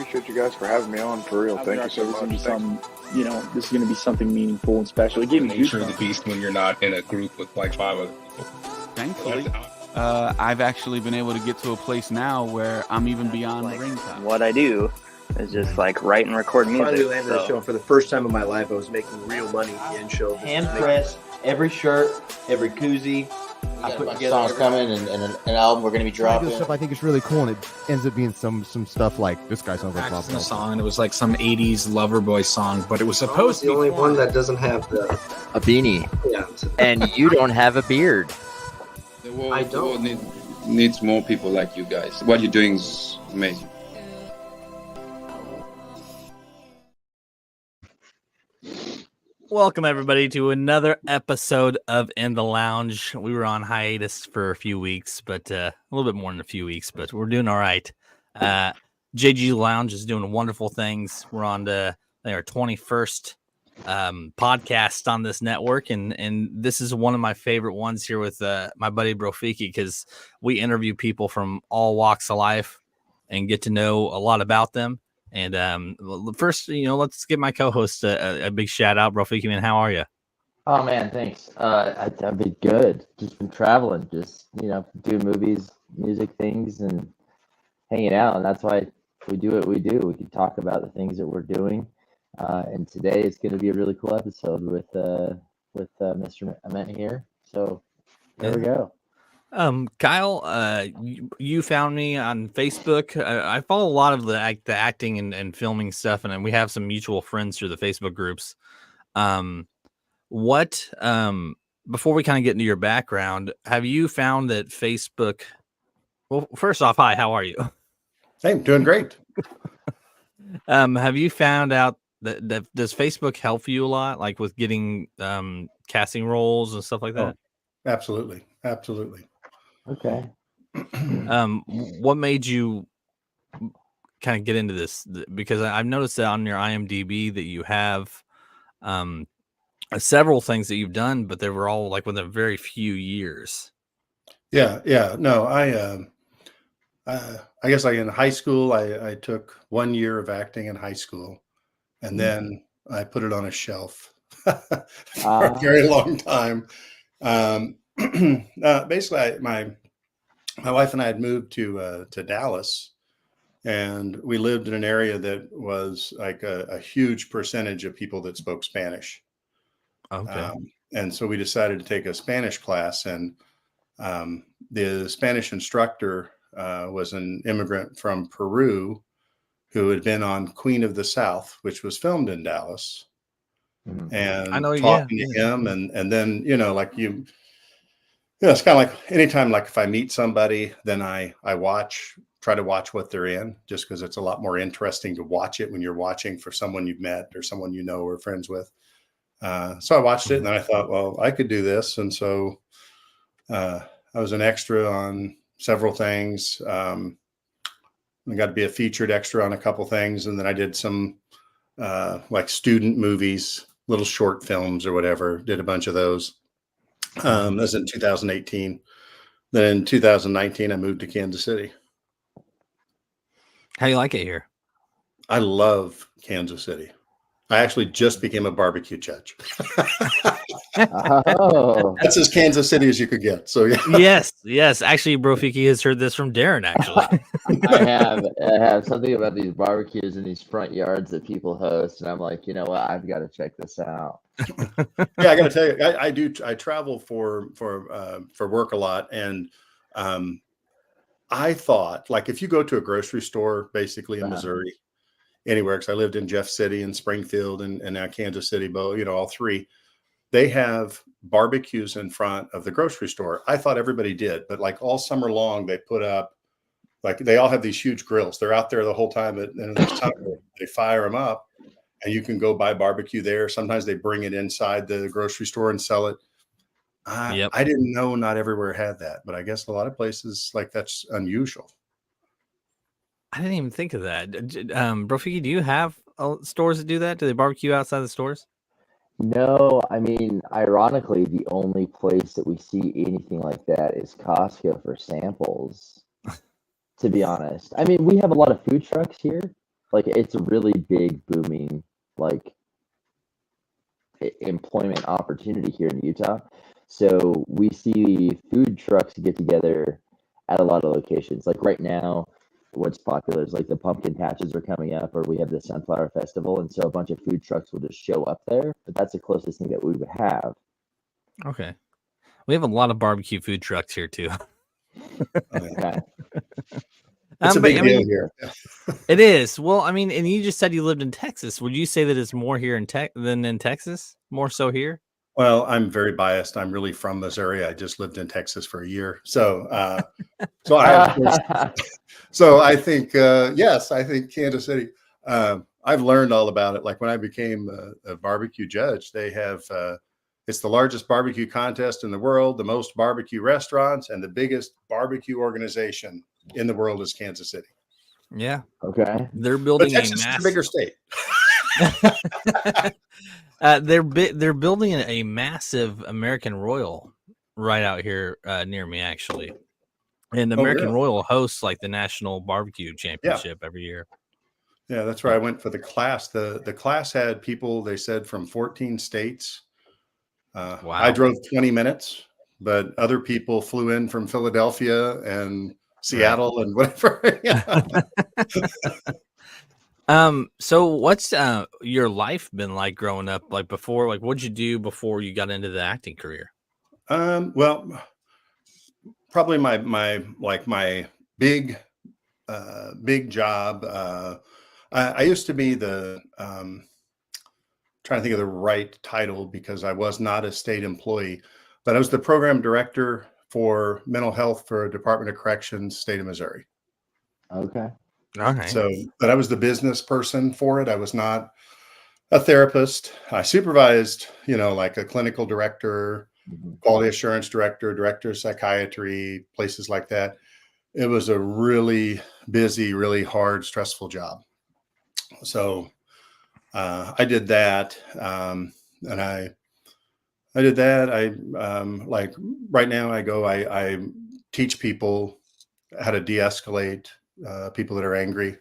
appreciate you guys for having me on, for real. Thank you so much. This is going to be something meaningful and special. It gave me nature of the beast when you're not in a group with like 5 other people. Thankfully, I've actually been able to get to a place now where I'm even beyond the ring time. What I do is just like write and record music. Finally landed the show. For the first time in my life, I was making real money in show. Hand press every shirt, every koozie. I put together songs coming and an album we're going to be dropping. Stuff I think is really cool, and it ends up being some stuff like this guy sounds like Bob. A song, and it was like some '80s lover boy song, but it was supposed to be the only one that doesn't have a beanie. Yeah, and you don't have a beard. The world needs more people like you guys. What you're doing is amazing. Welcome, everybody, to another episode of In the Lounge. We were on hiatus for a few weeks, but a little bit more than a few weeks, but we're doing all right. JG Lounge is doing wonderful things. We're on our 21st podcast on this network, and this is one of my favorite ones here with my buddy Brofiki, because we interview people from all walks of life and get to know a lot about them. And first, let's give my co-host a big shout out. Brofiki, man, how are you? Oh man, thanks. I've been good. Just been traveling, just doing movies, music things, and hanging out. And that's why we do what we do. We can talk about the things that we're doing. And today is going to be a really cool episode with Mr. Ament here. So there we go. Kyle, you found me on Facebook. I follow a lot of the acting and filming stuff, and we have some mutual friends through the Facebook groups. Before we kind of get into your background, have you found that Facebook? Well, first off, hi, how are you? Hey, I'm doing great. Have you found out that does Facebook help you a lot, like with getting casting roles and stuff like that? Oh, absolutely. Okay. What made you kind of get into this? Because I've noticed that on your IMDb that you have several things that you've done, but they were all like within a very few years. Yeah. No, I guess like in high school, I took 1 year of acting in high school, and then I put it on a shelf for a very long time. Basically, my wife and I had moved to Dallas, and we lived in an area that was like a huge percentage of people that spoke Spanish. Okay. And so we decided to take a Spanish class, and the Spanish instructor was an immigrant from Peru who had been on Queen of the South, which was filmed in Dallas. And I know, talking to him, and then it's kind of like anytime, like if I meet somebody, then I try to watch what they're in, just because it's a lot more interesting to watch it when you're watching for someone you've met or someone you know or friends with. So I watched it, and then I thought, well, I could do this. And so I was an extra on several things. I got to be a featured extra on a couple things. And then I did some like student movies, little short films or whatever, did a bunch of those. That was in 2018. Then in 2019, I moved to Kansas City. How do you like it here? I love Kansas City. I actually just became a barbecue judge. Oh. That's as Kansas City as you could get. So yeah. Yes. Actually, Brofiki has heard this from Darren, actually. I have something about these barbecues in these front yards that people host, and I'm like, you know what? I've got to check this out. Yeah, I got to tell you, I travel for work a lot, and I thought, like, if you go to a grocery store, basically in Missouri, anywhere, because I lived in Jeff City and Springfield and now Kansas City, all three, they have barbecues in front of the grocery store. I thought everybody did, but like all summer long, they put up, like, they all have these huge grills. They're out there the whole time, and they fire them up, and you can go buy barbecue there. Sometimes they bring it inside the grocery store and sell it. I didn't know not everywhere had that, but I guess a lot of places, like, that's unusual. I didn't even think of that. Brofiki, do you have stores that do that? Do they barbecue outside the stores? No, I mean, ironically, the only place that we see anything like that is Costco for samples, to be honest. I mean, we have a lot of food trucks here, like it's a really big booming like employment opportunity here in Utah. So we see food trucks get together at a lot of locations. Like right now, what's popular is like the pumpkin patches are coming up, or we have the Sunflower Festival, and so a bunch of food trucks will just show up there. But that's the closest thing that we would have. Okay, we have a lot of barbecue food trucks here too. Okay. It's a big deal here. It is. Well, I mean, and you just said you lived in Texas. Would you say that it's more here in than in Texas? More so here? Well, I'm very biased. I'm really from Missouri. I just lived in Texas for a year. So I think, yes, I think Kansas City, I've learned all about it. Like when I became a barbecue judge, they have, it's the largest barbecue contest in the world, the most barbecue restaurants, and the biggest barbecue organization in the world is Kansas City. Yeah. Okay. They're building Texas is a bigger state. They're building a massive American Royal right out here near me, actually. And American Royal hosts like the National Barbecue Championship every year. Yeah, that's where I went for the class. The class had people, they said, from 14 states. Wow. I drove 20 minutes, but other people flew in from Philadelphia and Seattle and whatever. So what's your life been like growing up? Like before, like what'd you do before you got into the acting career? Well, probably my big job. I used to be the trying to think of the right title because I was not a state employee, but I was the program director for mental health for Department of Corrections, state of Missouri. Okay. Okay. So, but I was the business person for it. I was not a therapist. I supervised, like a clinical director, quality assurance director, director of psychiatry, places like that. It was a really busy, really hard, stressful job. So I did that. And I did that. Like right now I teach people how to de-escalate people that are angry. A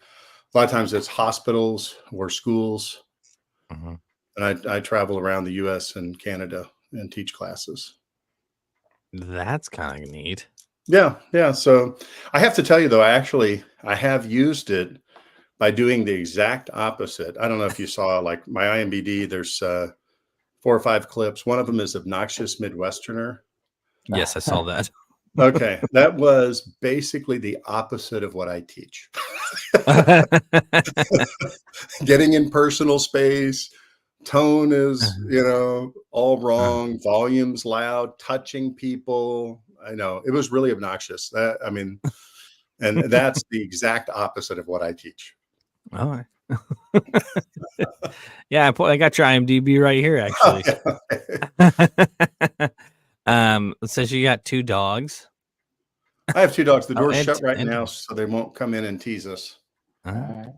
lot of times it's hospitals or schools. And I travel around the US and Canada and teach classes. That's kind of neat. Yeah. So I have to tell you though, I have used it by doing the exact opposite. I don't know if you saw like my IMDb, there's 4 or 5 clips. One of them is Obnoxious Midwesterner. Yes, I saw that. Okay. That was basically the opposite of what I teach. Getting in personal space, tone is, all wrong, volume's loud, touching people. I know it was really obnoxious. And that's the exact opposite of what I teach. All right. Yeah, I got your IMDb right here, actually. It says you got 2 dogs. I have 2 dogs. The door's shut right now, so they won't come in and tease us. A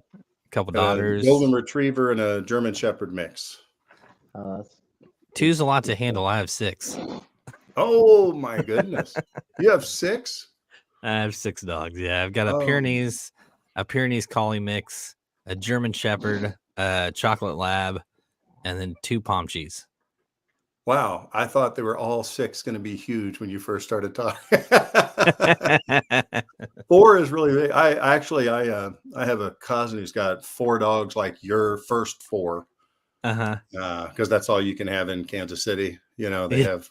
couple daughters. A golden retriever and a German Shepherd mix. 2's a lot to handle. I have 6. Oh my goodness! You have 6? I have 6 dogs. Yeah, I've got a Pyrenees Collie mix, a German Shepherd, a Chocolate Lab, and then 2 Pomchies. Wow, I thought they were all 6 going to be huge when you first started talking. 4 is really big. I have a cousin who's got 4 dogs, like your first 4. Because that's all you can have in Kansas City. They have.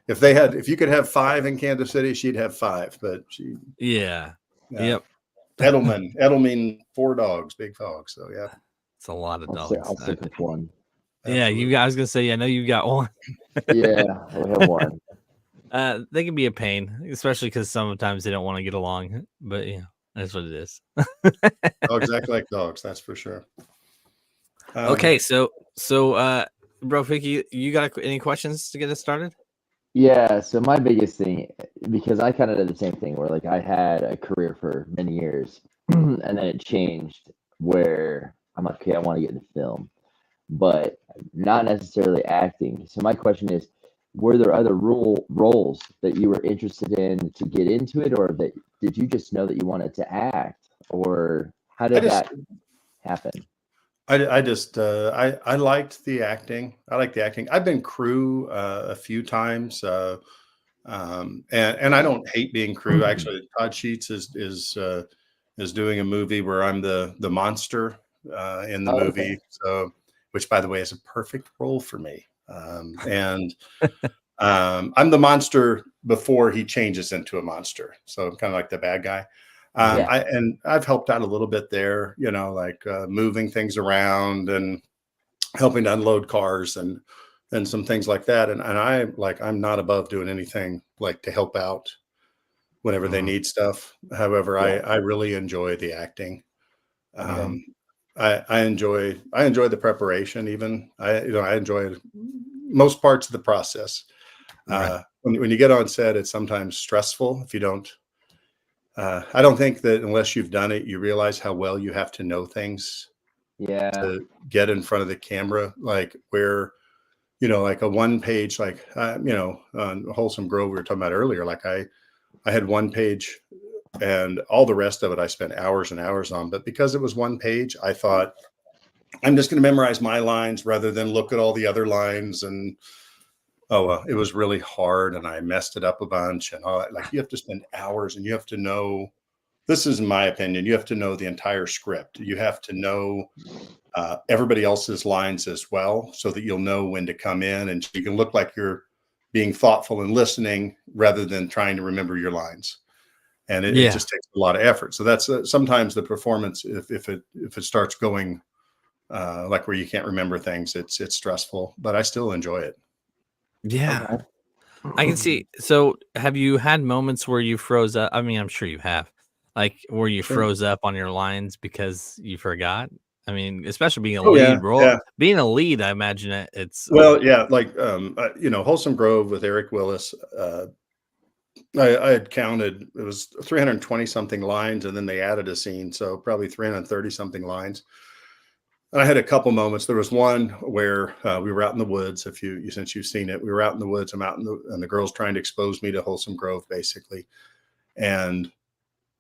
If you could have 5 in Kansas City, she'd have 5. But she. Yeah. Yep. Edelman, 4 dogs, big dogs. So yeah, it's a lot of dogs. I'll stick with 1. Yeah, you guys gonna say I know you got 1. Yeah, we have 1. They can be a pain, especially because sometimes they don't want to get along. But yeah, that's what it is. Dogs act like dogs, that's for sure. Okay, so Brofiki, you got any questions to get us started? Yeah, so my biggest thing, because I kind of did the same thing where like I had a career for many years and then it changed where I'm like, okay, I want to get into film, but not necessarily acting. So my question is, were there other roles that you were interested in to get into it, or that did you just know that you wanted to act, or how did that? happen? I just I liked the acting. I like the acting. I've been crew a few times, and I don't hate being crew. Actually, Todd Sheets is doing a movie where I'm the monster in the movie. Okay. So, which by the way is a perfect role for me. And I'm the monster before he changes into a monster. So I'm kind of like the bad guy. I've helped out a little bit there, you know, like moving things around and helping to unload cars and some things like that. And I'm not above doing anything like to help out whenever they need stuff. However, I really enjoy the acting. I enjoy the preparation. Even I enjoy most parts of the process. When you get on set, it's sometimes stressful if you don't. I don't think that unless you've done it, you realize how well you have to know things to get in front of the camera. Like where, you know, like a one page, like, you know, on Wholesome Grove we were talking about earlier, like I had one page and all the rest of it I spent hours and hours on. But because it was one page, I thought I'm just going to memorize my lines rather than look at all the other lines. And it was really hard and I messed it up a bunch. And all that. Like you have to spend hours and you have to know, this is my opinion, you have to know the entire script. You have to know everybody else's lines as well, so that you'll know when to come in and you can look like you're being thoughtful and listening rather than trying to remember your lines. And it just takes a lot of effort. So that's sometimes the performance, if it starts going like where you can't remember things, it's stressful, but I still enjoy it. Yeah. I can see. So have you had moments where you froze up? I mean, I'm sure you have, like where you froze up on your lines because you forgot. I mean, especially being a lead role, being a lead, I imagine it's like you know, Wholesome Grove with Eric Willis. I had counted, it was 320 something lines, and then they added a scene, so probably 330 something lines. And I had a couple moments. There was one where we were out in the woods. Since you've seen it, we were out in the woods. I'm out and the girl's trying to expose me to Wholesome Grove, basically. And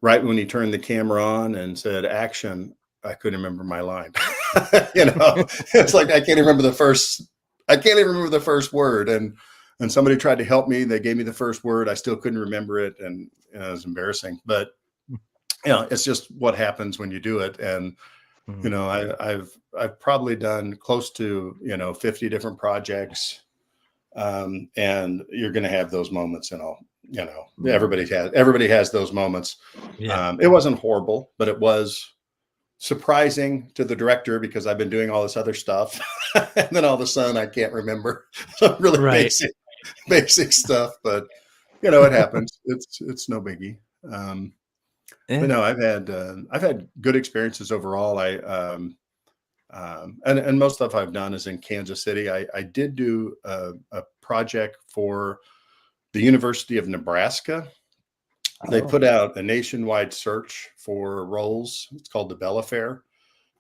right when he turned the camera on and said action, I couldn't remember my line. You know, it's like I can't even remember the first word. And somebody tried to help me. They gave me the first word. I still couldn't remember it, and it was embarrassing. But you know, it's just what happens when you do it. And you know, I've probably done close to 50 different projects, and you're going to have those moments. And everybody has those moments. It wasn't horrible, but it was surprising to the director because I've been doing all this other stuff, and then all of a sudden I can't remember some really basic stuff. But you know, it happens. It's no biggie. But no, I've had good experiences overall. And most stuff I've done is in Kansas City. I did do a project for the University of Nebraska. They put out a nationwide search for roles. It's called the Bell Affair.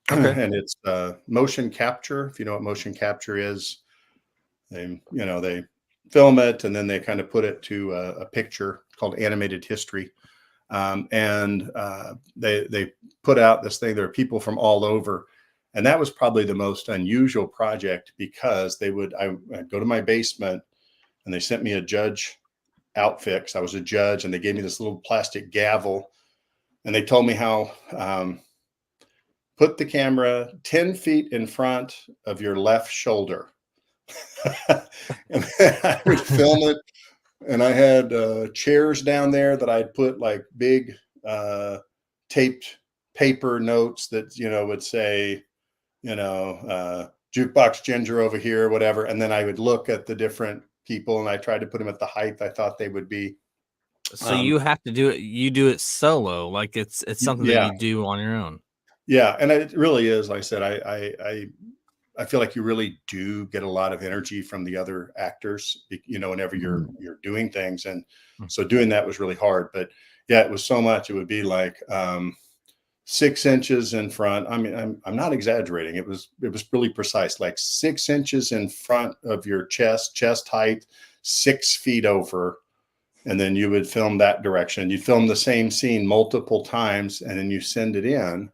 And it's motion capture. If you know what motion capture is, they film it and then they kind of put it to a picture called animated history. And they put out this thing. There are people from all over, and that was probably the most unusual project because I'd go to my basement and they sent me a judge outfit because I was a judge, and they gave me this little plastic gavel, and they told me how put the camera 10 feet in front of your left shoulder. And I would film it. And I had chairs down there that I'd put like big taped paper notes that, would say, jukebox ginger over here, whatever. And then I would look at the different people and I tried to put them at the height I thought they would be. So you have to do it. You do it solo. Like it's something that you do on your own. Yeah. And it really is. Like I said, I feel like you really do get a lot of energy from the other actors, whenever you're doing things. And so doing that was really hard, but yeah, it was so much. It would be like 6 inches in front. I mean, I'm not exaggerating. It was really precise, like 6 inches in front of your chest height, 6 feet over. And then you would film that direction. You film the same scene multiple times and then you send it in.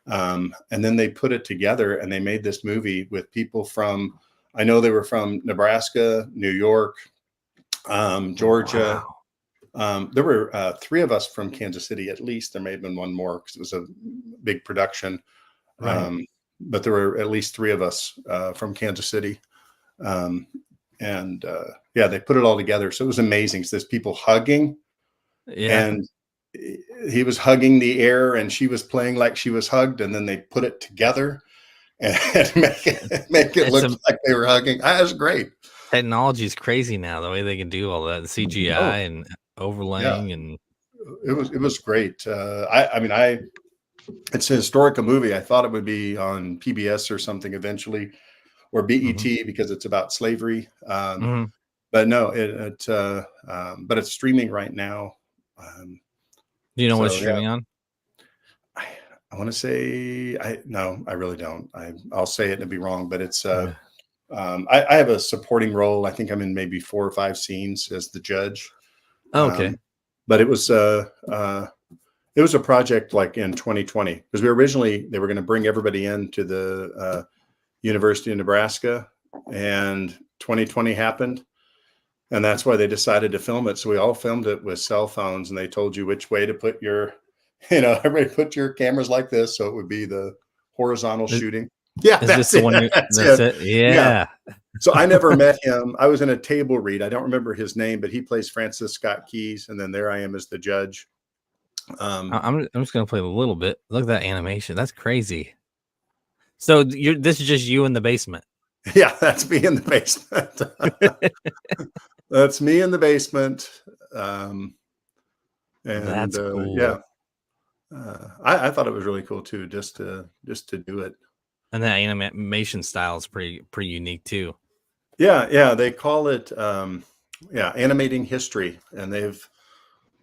And then they put it together and they made this movie with people from, I know they were from Nebraska, New York, Georgia. Wow. There were 3 of us from Kansas City, at least. There may have been one more because it was a big production. Right. But there were at least 3 of us from Kansas City. Yeah, they put it all together. So it was amazing. So there's people hugging, and he was hugging the air and she was playing like she was hugged, and then they put it together and make it look like they were hugging. That was great. Technology is crazy now, the way they can do all that, the CGI and overlaying, and it was great. It's a historical movie. I thought it would be on PBS or something eventually, or BET because it's about slavery. But no, but it's streaming right now. Do you know what it's streaming on? I want to say no, I really don't. I'll say it and it'll be wrong, but it's I have a supporting role. I think I'm in maybe 4 or 5 scenes as the judge. Okay. But it was a project like in 2020 because they were going to bring everybody into the University of Nebraska, and 2020 happened. And that's why they decided to film it. So we all filmed it with cell phones, and they told you which way to put your, everybody put your cameras like this. So it would be the horizontal shooting. Yeah. That's it. Yeah. So I never met him. I was in a table read. I don't remember his name, but he plays Francis Scott Keys. And then there I am as the judge. I'm just going to play a little bit. Look at that animation. That's crazy. So this is just you in the basement. Yeah, that's me in the basement. That's me in the basement. And that's cool. Yeah. I thought it was really cool too, just to do it. And that animation style is pretty unique too. Yeah. They call it animating history, and they've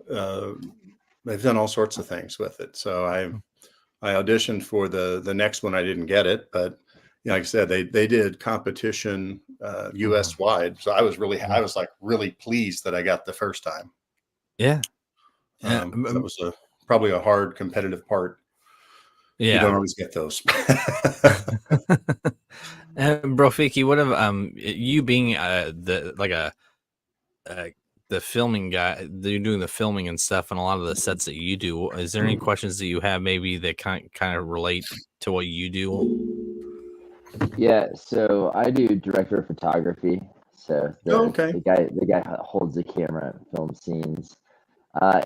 done all sorts of things with it. So I auditioned for the next one. I didn't get it, but like I said, they did competition US wide. So I was really pleased that I got the first time. Yeah. That was probably a hard competitive part. Yeah. You don't always get those. Brofiki, what have you being the filming guy, you're doing the filming and stuff, and a lot of the sets that you do, is there any questions that you have maybe that kind of relate to what you do? Yeah, so I do director of photography. So the guy holds the camera and films scenes.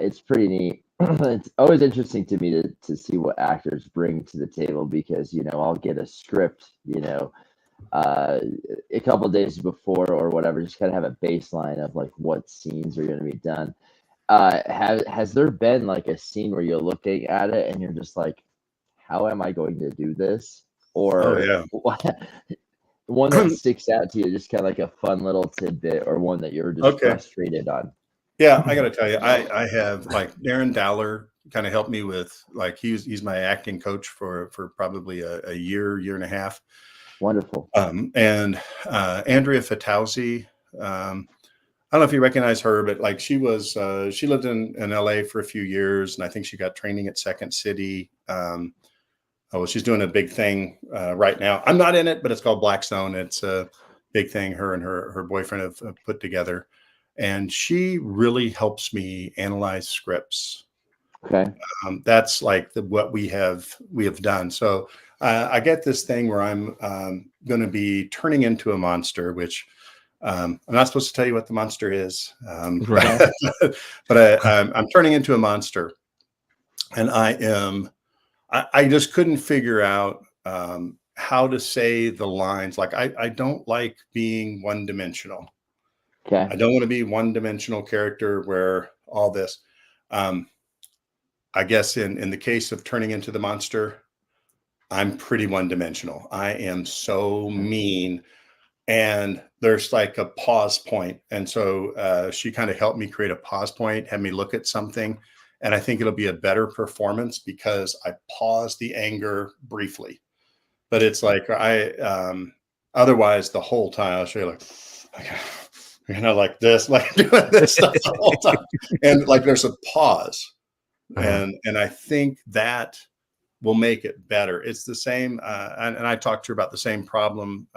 It's pretty neat. It's always interesting to me to see what actors bring to the table, because I'll get a script a couple of days before or whatever, just kind of have a baseline of like what scenes are going to be done. Has there been like a scene where you're looking at it and you're just like, how am I going to do this? Or one that sticks out to you, just kind of like a fun little tidbit, or one that you're just frustrated on? Yeah, I got to tell you, I have like Darren Dowler kind of helped me with, like, he's my acting coach for probably a year and a half. Wonderful. And Andrea Fatauzi, I don't know if you recognize her, but like she lived in LA for a few years, and I think she got training at Second City. She's doing a big thing right now. I'm not in it, but it's called Blackstone. It's a big thing her and her boyfriend have put together. And she really helps me analyze scripts. Okay. That's like what we have done. So I get this thing where I'm going to be turning into a monster, which I'm not supposed to tell you what the monster is, right. but I'm turning into a monster, and I just couldn't figure out how to say the lines. Like I don't like being one-dimensional. Okay. I don't want to be one-dimensional character where all this. I guess in the case of turning into the monster, I'm pretty one-dimensional. I am so mean, and there's like a pause point. And so she kind of helped me create a pause point, had me look at something, and I think it'll be a better performance because I pause the anger briefly. But it's like otherwise the whole time I'll show you like this, like doing this stuff the whole time, and like there's a pause. And I think that will make it better. It's the same, and I talked to her about the same problem,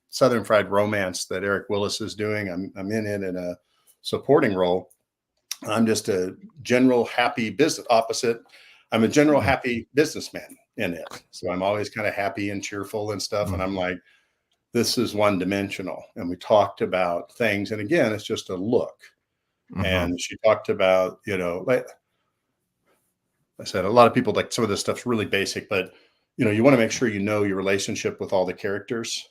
Southern Fried Romance that Eric Willis is doing. I'm in it in a supporting role. I'm just a general happy business opposite. I'm a general happy businessman in it. So I'm always kind of happy and cheerful and stuff. And I'm like, this is one dimensional. And we talked about things. And again, it's just a look. And she talked about, like I said, a lot of people like some of this stuff's really basic, but you want to make sure you know your relationship with all the characters.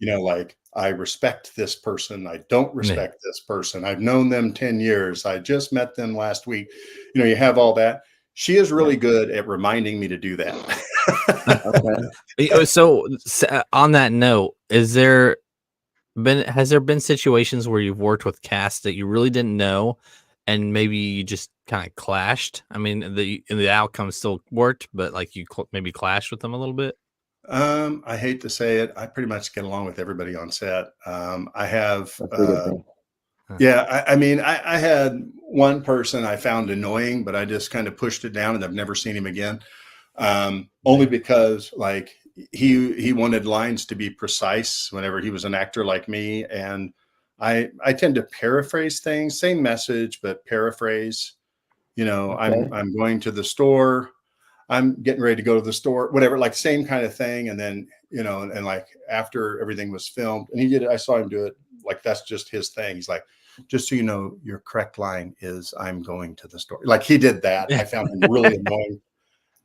Like I respect this person. I don't respect this person. I've known them 10 years. I just met them last week. You have all that. She is really good at reminding me to do that. So on that note, has there been situations where you've worked with cast that you really didn't know and maybe you just kind of clashed? I mean, the outcome still worked, but like you maybe clashed with them a little bit? I hate to say it. I pretty much get along with everybody on set. I have, I had one person I found annoying, but I just kind of pushed it down and I've never seen him again. Only because like he wanted lines to be precise whenever he was an actor like me. And I tend to paraphrase things, same message, but paraphrase, I'm going to the store. I'm getting ready to go to the store, whatever, like same kind of thing. And then, and like after everything was filmed and he did it, I saw him do it. Like, that's just his thing. He's like, just so you know, your correct line is I'm going to the store. Like he did that. I found him really annoying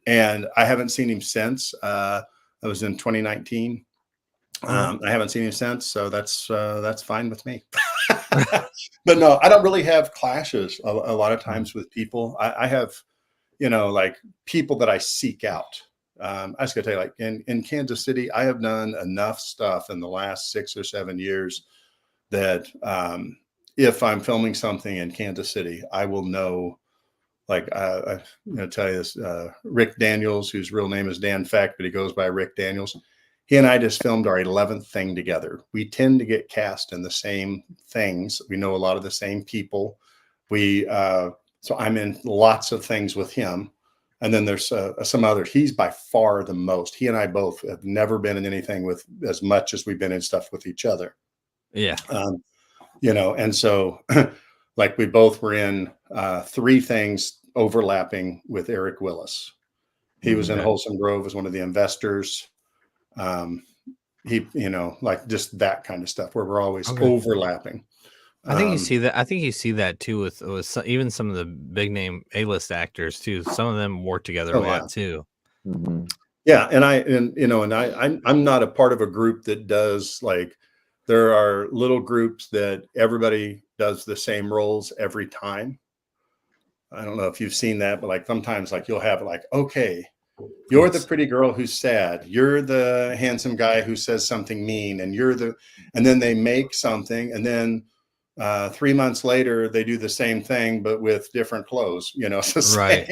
and I haven't seen him since. That was in 2019. I haven't seen him since. So that's fine with me. But no, I don't really have clashes a lot of times with people. I have, like people that I seek out. I was gonna tell you, like in Kansas City, I have done enough stuff in the last 6 or 7 years that if I'm filming something in Kansas City, I will know. Like I'm gonna tell you this, Rick Daniels, whose real name is Dan Feck, but he goes by Rick Daniels. He and I just filmed our 11th thing together. We tend to get cast in the same things. We know a lot of the same people. So I'm in lots of things with him. And then there's some others. He's by far the most. He and I both have never been in anything with as much as we've been in stuff with each other. Yeah. And so like we both were in 3 things overlapping with Eric Willis. He was in Wholesome Grove as one of the investors. He, like just that kind of stuff where we're always overlapping. I think you see that. I think you see that too with even some of the big name A-list actors too. Some of them work together a lot too. Yeah, and I'm not a part of a group that does like. There are little groups that everybody does the same roles every time. I don't know if you've seen that, but like sometimes like you'll have like, okay, you're the pretty girl who's sad. You're the handsome guy who says something mean, and and then they make something, and then 3 months later they do the same thing but with different clothes. Right.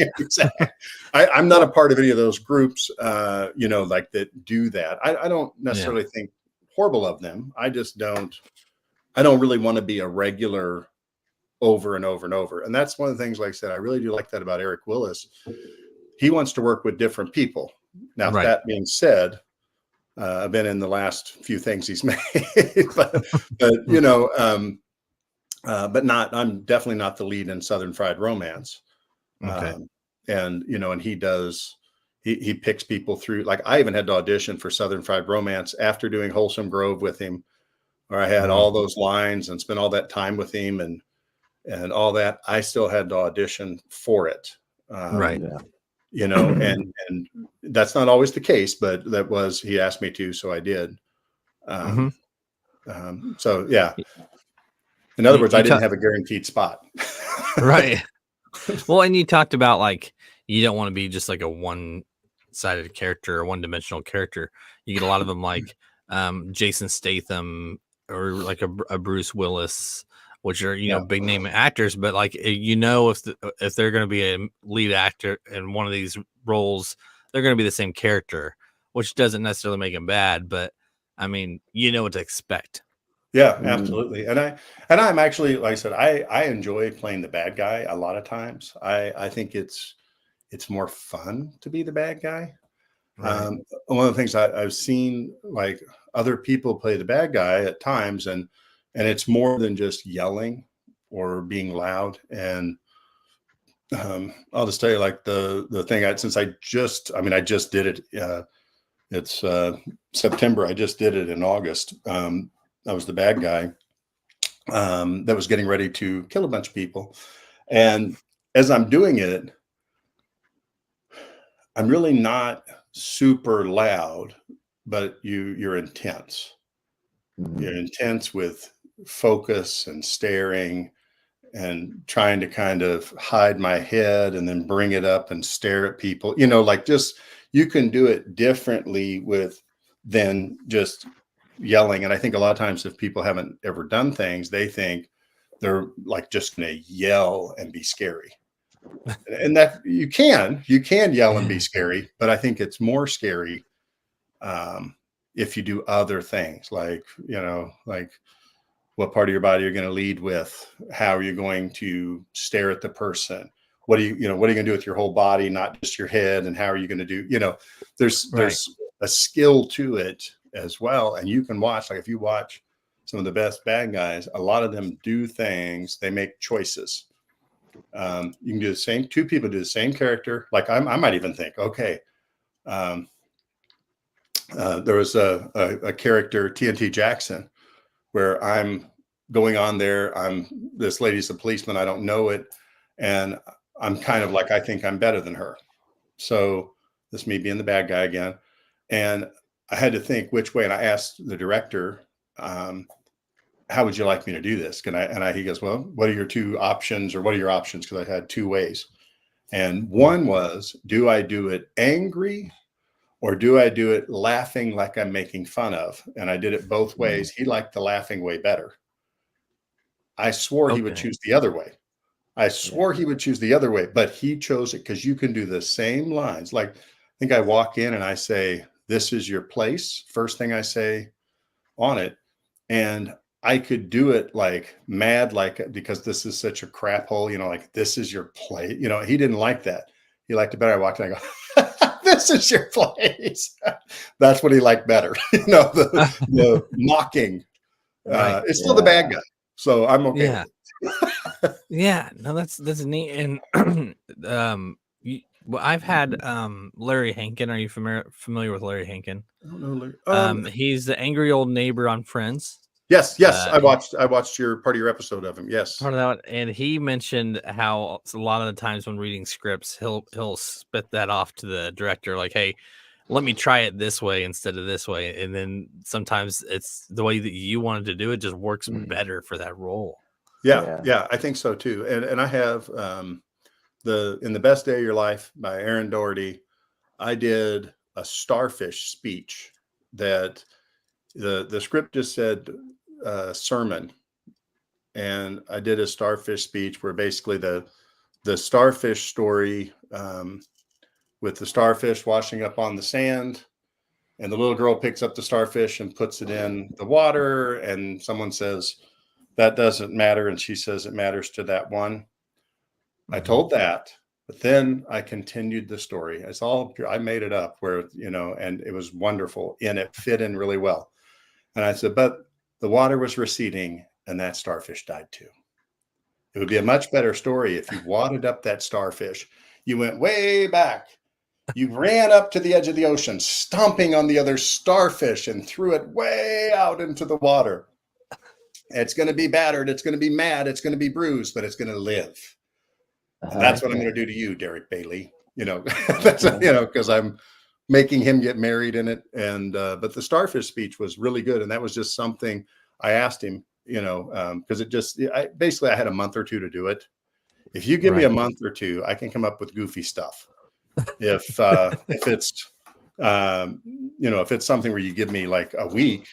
I'm not a part of any of those groups. Like that do that. I don't necessarily think horrible of them. I don't really want to be a regular over and over and over. And that's one of the things, like I said, I really do like that about Eric Willis. He wants to work with different people. Now, that being said, I've been in the last few things he's made, but I'm definitely not the lead in Southern Fried Romance. And he picks people through. Like I even had to audition for Southern Fried Romance after doing Wholesome Grove with him, where I had all those lines and spent all that time with him and all that. I still had to audition for it. And that's not always the case, but he asked me to, so I did. So yeah. In other words, I didn't have a guaranteed spot. Right. Well, and you talked about like, you don't want to be just like a one-sided character or one-dimensional character. You get a lot of them like Jason Statham or like a Bruce Willis, which are, big name actors, but like, if they're going to be a lead actor in one of these roles, they're going to be the same character, which doesn't necessarily make them bad, but I mean, what to expect. Yeah, absolutely. And I'm actually, like I said, I enjoy playing the bad guy a lot of times. I think it's it's more fun to be the bad guy. Right. One of the things I've seen, like other people play the bad guy at times, and it's more than just yelling or being loud. And I'll just tell you, like the thing I just did it. It's September. I just did it in August. I was the bad guy that was getting ready to kill a bunch of people, and as I'm doing it, I'm really not super loud, but you're intense. You're intense with focus and staring and trying to kind of hide my head and then bring it up and stare at people. Like just you can do it differently than just yelling. And I think a lot of times if people haven't ever done things, they think they're like just going to yell and be scary. And that you can yell and be scary, but I think it's more scary if you do other things, like what part of your body you're going to lead with, how are you going to stare at the person, what are you going to do with your whole body, not just your head, and how are you going to do, there's a skill to it as well. And you can watch, like if you watch some of the best bad guys, a lot of them do things, they make choices. You can do the same, two people do the same character. Like I might even think, okay, there was a character, TNT Jackson, where I'm going on there. This lady's a policeman. I don't know it. And I'm kind of like, I think I'm better than her. So this me being the bad guy again. And I had to think which way. And I asked the director, how would you like me to do this? He goes, well, what are your two options, or what are your options? Because I had two ways. And one was, do I do it angry, or do I do it laughing like I'm making fun of? And I did it both ways. He liked the laughing way better. I swore he would choose the other way. He would choose the other way, but he chose it because you can do the same lines. Like, I think I walk in and I say, this is your place. First thing I say on it. And I could do it like mad, like, because this is such a crap hole, like this is your place. He didn't like that. He liked it better. I walked in, I go, this is your place. That's what he liked better. The mocking. Right. It's still the bad guy. So I'm okay. Yeah. Yeah. No, that's neat. And well, I've had Larry Hankin. Are you familiar with Larry Hankin? I don't know Larry. He's the angry old neighbor on Friends. Yes. I watched your part of your episode of him. Yes. Part of that, and he mentioned how a lot of the times when reading scripts, he'll spit that off to the director, like, "Hey, let me try it this way instead of this way." And then sometimes it's the way that you wanted to do it just works better for that role. Yeah, I think so too. And I have In the Best Day of Your Life by Aaron Doherty, I did a starfish speech that the script just said sermon, and I did a starfish speech where basically the starfish story, with the starfish washing up on the sand, and the little girl picks up the starfish and puts it in the water, and someone says that doesn't matter, and she says it matters to that one. I told that, but then I continued the story. It's all I made it up, where and it was wonderful, and it fit in really well. And I said, but the water was receding and that starfish died too. It would be a much better story if you wadded up that starfish. You went way back. You ran up to the edge of the ocean, stomping on the other starfish, and threw it way out into the water. It's going to be battered. It's going to be mad. It's going to be bruised, but it's going to live. And that's what I'm going to do to you, Derek Bailey. That's because I'm making him get married in it. And but the starfish speech was really good, and that was just something I asked him. Because I had a month or two to do it. If you give me a month or two, I can come up with goofy stuff. If it's something where you give me like a week,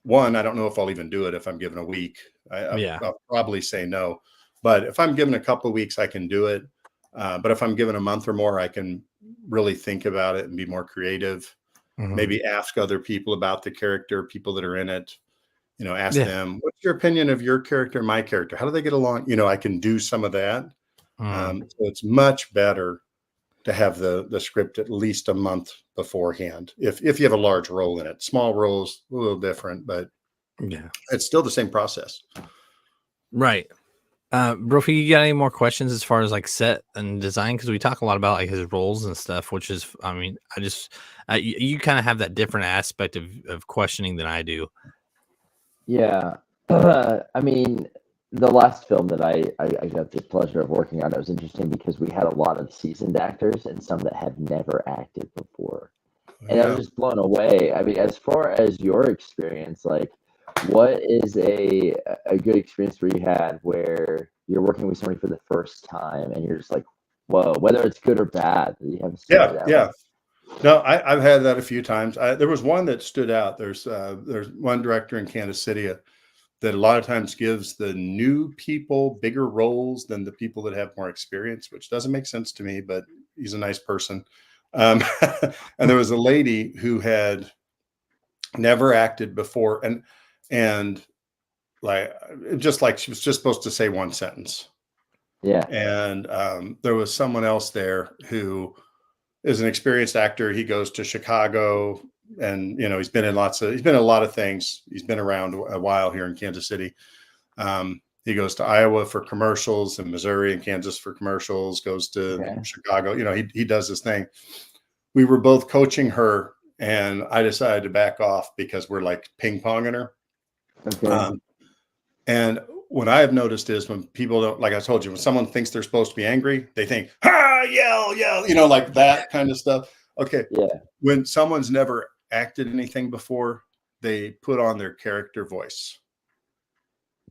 one, I don't know if I'll even do it if I'm given a week. I'll probably say no. But if I'm given a couple of weeks, I can do it. But if I'm given a month or more, I can really think about it and be more creative. Maybe ask other people about the character, people that are in it. Ask them, what's your opinion of your character, my character? How do they get along? I can do some of that. So it's much better to have the script at least a month beforehand. If you have a large role in it, small roles a little different, but yeah, it's still the same process. Right. Brophy, you got any more questions as far as like set and design? Because we talk a lot about like his roles and stuff, which is, I mean, I just you kind of have that different aspect of questioning than I do. Yeah. I mean, the last film that I got the pleasure of working on, it was interesting because we had a lot of seasoned actors and some that had never acted before. And I was just blown away. I mean, as far as your experience, like, what is a good experience where you had where you're working with somebody for the first time and you're just like, whoa, whether it's good or bad, you have a story that way. No, I've had that a few times. There was one that stood out. There's one director in Kansas City that a lot of times gives the new people bigger roles than the people that have more experience, which doesn't make sense to me, but he's a nice person. And there was a lady who had never acted before, and like she was just supposed to say one sentence. Yeah. And there was someone else there who is an experienced actor. He goes to Chicago, and he's been in a lot of things. He's been around a while here in Kansas City. He goes to Iowa for commercials, and Missouri and Kansas for commercials, goes to Chicago. He does this thing. We were both coaching her, and I decided to back off because we're like ping-ponging her. Okay. And what I have noticed is when people don't, like I told you, when someone thinks they're supposed to be angry, they think, yell, like that kind of stuff. Okay. Yeah. When someone's never acted anything before, they put on their character voice.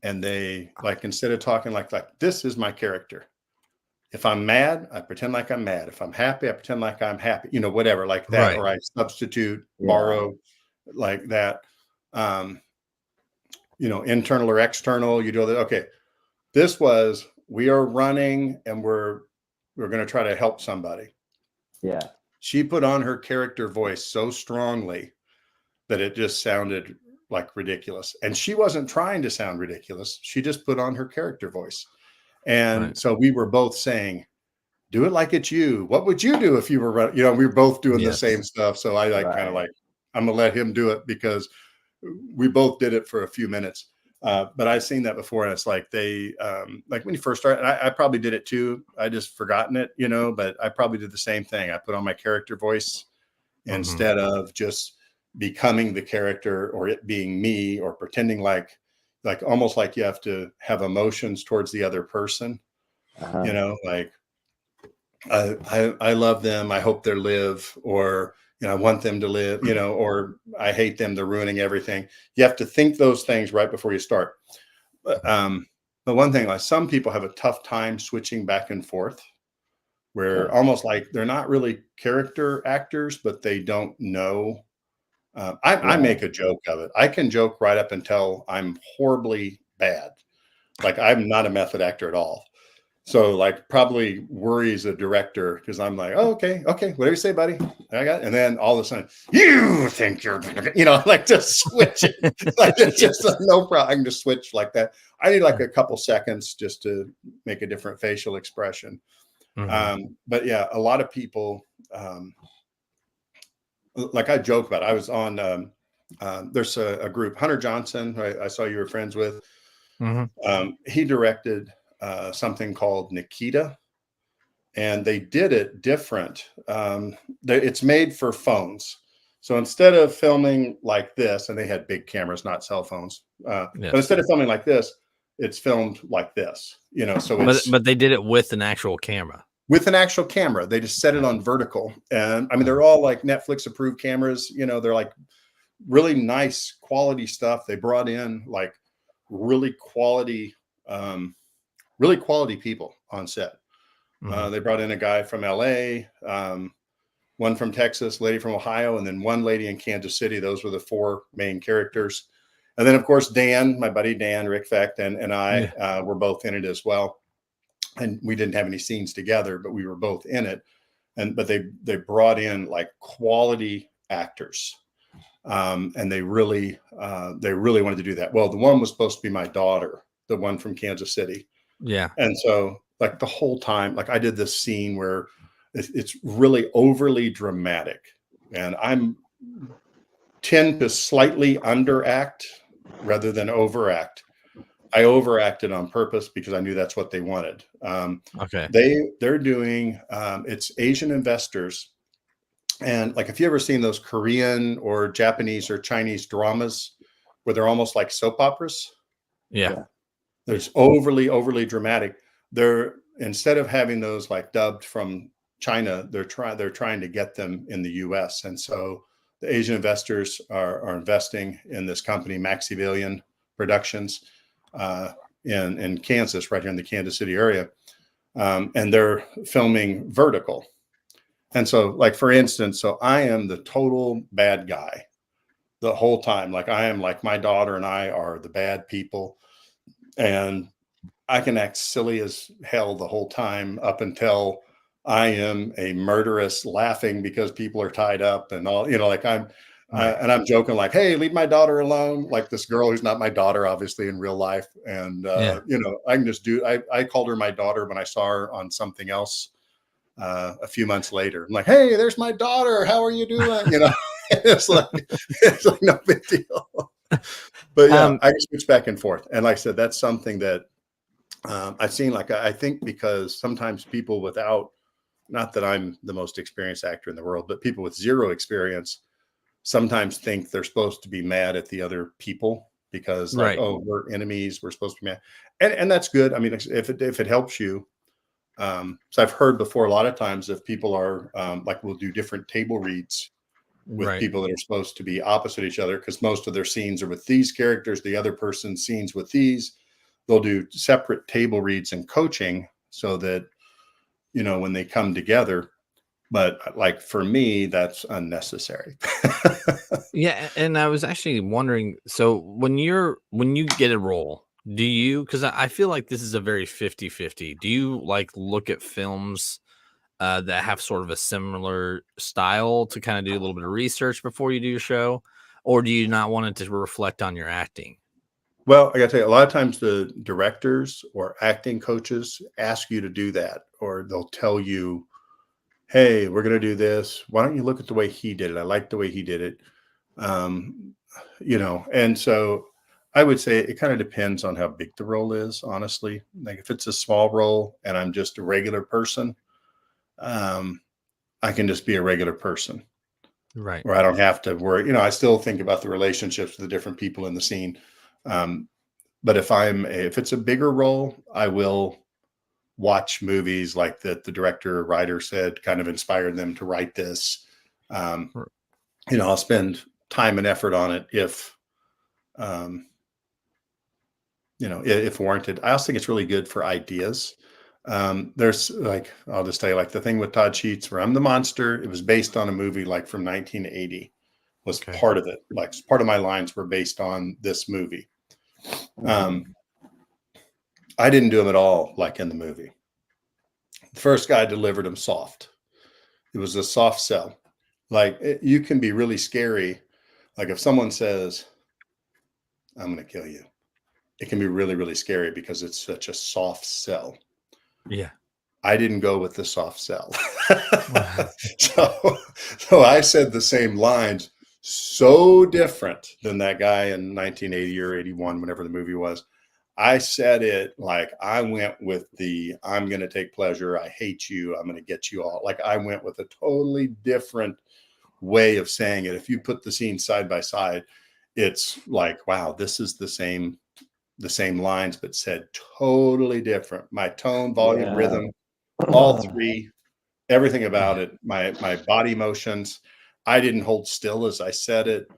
And they, like, instead of talking like this is my character. If I'm mad, I pretend like I'm mad. If I'm happy, I pretend like I'm happy, whatever, like that. Right. Or I substitute, borrow, like that. Internal or external, you do that. Okay. We are running and we're going to try to help somebody. Yeah. She put on her character voice so strongly that it just sounded like ridiculous. And she wasn't trying to sound ridiculous. She just put on her character voice. And so we were both saying, do it like it's you. What would you do if you were running? We were both doing the same stuff. So I I'm going to let him do it because we both did it for a few minutes. But I've seen that before. And it's like like when you first start, I probably did it too. I just forgotten it, but I probably did the same thing. I put on my character voice instead of just becoming the character or it being me or pretending like almost like you have to have emotions towards the other person, like I love them. I hope they live, or, I want them to live, or I hate them. They're ruining everything. You have to think those things right before you start. But one thing, like some people have a tough time switching back and forth, where almost like they're not really character actors, but they don't know. I make a joke of it. I can joke right up until I'm horribly bad. Like I'm not a method actor at all. So like probably worries a director because I'm like, oh, okay, whatever you say, buddy. I got it. And then all of a sudden, you think you're, like just switch it. Like it's just no problem. I can just switch like that. I need like a couple seconds just to make a different facial expression. But yeah, a lot of people, like I joke about it. I was on, there's a group, Hunter Johnson, who I saw you were friends with. He directed something called Nikita, and they did it different. It's made for phones. So instead of filming like this, and they had big cameras, not cell phones, but instead of filming like this, it's filmed like this, so but they did it with an actual camera. With an actual camera. They just set it on vertical. And I mean, they're all like Netflix approved cameras, they're like really nice quality stuff. They brought in like really quality people on set. They brought in a guy from LA, one from Texas, lady from Ohio, and then one lady in Kansas City. Those were the four main characters. And then of course, Dan, my buddy Dan, Rick Fecht, and I were both in it as well. And we didn't have any scenes together, but we were both in it. But they brought in like quality actors. And they really wanted to do that. Well, the one was supposed to be my daughter, the one from Kansas City. Yeah. And so like the whole time, like I did this scene where it's really overly dramatic, and tend to slightly underact rather than overact. I overacted on purpose because I knew that's what they wanted. Okay. They're doing it's Asian investors, and like if you ever seen those Korean or Japanese or Chinese dramas where they're almost like soap operas. Yeah. There's overly dramatic. They're instead of having those like dubbed from China, they're trying to get them in the US. And so the Asian investors are investing in this company, Maximilian Productions, in Kansas, right here in the Kansas City area. And they're filming vertical. And so, like, for instance, so I am the total bad guy the whole time. Like, I am like, my daughter and I are the bad people. And I can act silly as hell the whole time up until I am a murderous laughing because people are tied up and all, like and I'm joking like, hey, leave my daughter alone. Like this girl who's not my daughter, obviously in real life. And, I can just I called her my daughter when I saw her on something else a few months later. I'm like, hey, there's my daughter. How are you doing? It's like no big deal. But yeah, I switch back and forth. And like I said, that's something that I've seen. Like, I think because sometimes people without, not that I'm the most experienced actor in the world, but people with zero experience sometimes think they're supposed to be mad at the other people because like, oh, we're enemies. We're supposed to be mad. And that's good. I mean, if it helps you. So I've heard before a lot of times if people are like, we'll do different table reads with people that are supposed to be opposite each other because most of their scenes are with these characters, the other person's scenes with these. They'll do separate table reads and coaching so that, when they come together. But like for me, that's unnecessary. Yeah. And I was actually wondering, so when you get a role, do you, because I feel like this is a very 50-50. Do you like look at films that have sort of a similar style to kind of do a little bit of research before you do your show? Or do you not want it to reflect on your acting? Well, I got to tell you, a lot of times the directors or acting coaches ask you to do that, or they'll tell you, hey, we're going to do this. Why don't you look at the way he did it? I like the way he did it. And so I would say it kind of depends on how big the role is, honestly. Like if it's a small role and I'm just a regular person, I can just be a regular person. Right. Where I don't have to worry. I still think about the relationships with the different people in the scene. But if it's a bigger role, I will watch movies like that the director or writer said kind of inspired them to write this. I'll spend time and effort on it if warranted. I also think it's really good for ideas. There's like, I'll just tell you, like the thing with Todd Sheets where I'm the monster, it was based on a movie like from 1980 was part of it. Like part of my lines were based on this movie. I didn't do them at all like in the movie. The first guy delivered them soft. It was a soft sell. Like you can be really scary. Like if someone says, I'm going to kill you, it can be really, really scary because it's such a soft sell. Yeah. I didn't go with the soft sell. So I said the same lines, so different than that guy in 1980 or 81, whenever the movie was. I said it like I went with I'm going to take pleasure. I hate you. I'm going to get you all. Like I went with a totally different way of saying it. If you put the scenes side by side, it's like, wow, this is the same lines, but said totally different. My tone, volume, rhythm, all three, everything about it, my body motions. I didn't hold still as I said it.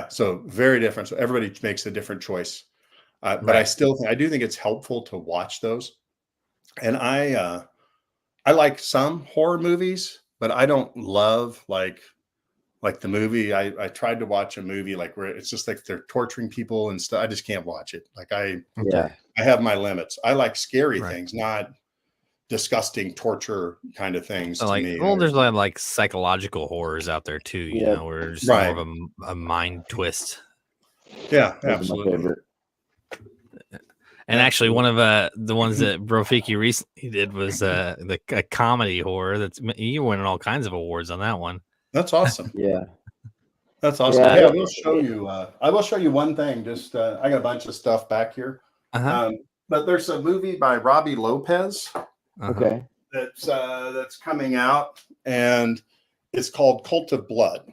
So very different. So everybody makes a different choice. But I do think it's helpful to watch those. And I like some horror movies, but I don't love like the movie. I tried to watch a movie like where it's just like they're torturing people and stuff. I just can't watch it. Like I have my limits. I like scary things, not disgusting torture kind of things to me. Well, there's like psychological horrors out there too, where it's more of a mind twist. Yeah, absolutely. And actually, one of the ones that Brofiki recently did was a comedy horror. You winning all kinds of awards on that one. That's awesome. Yeah. That's awesome. Yeah. Hey, I will show you. I will show you one thing. Just I got a bunch of stuff back here. But there's a movie by Robbie Lopez. Okay. That's coming out, and it's called Cult of Blood.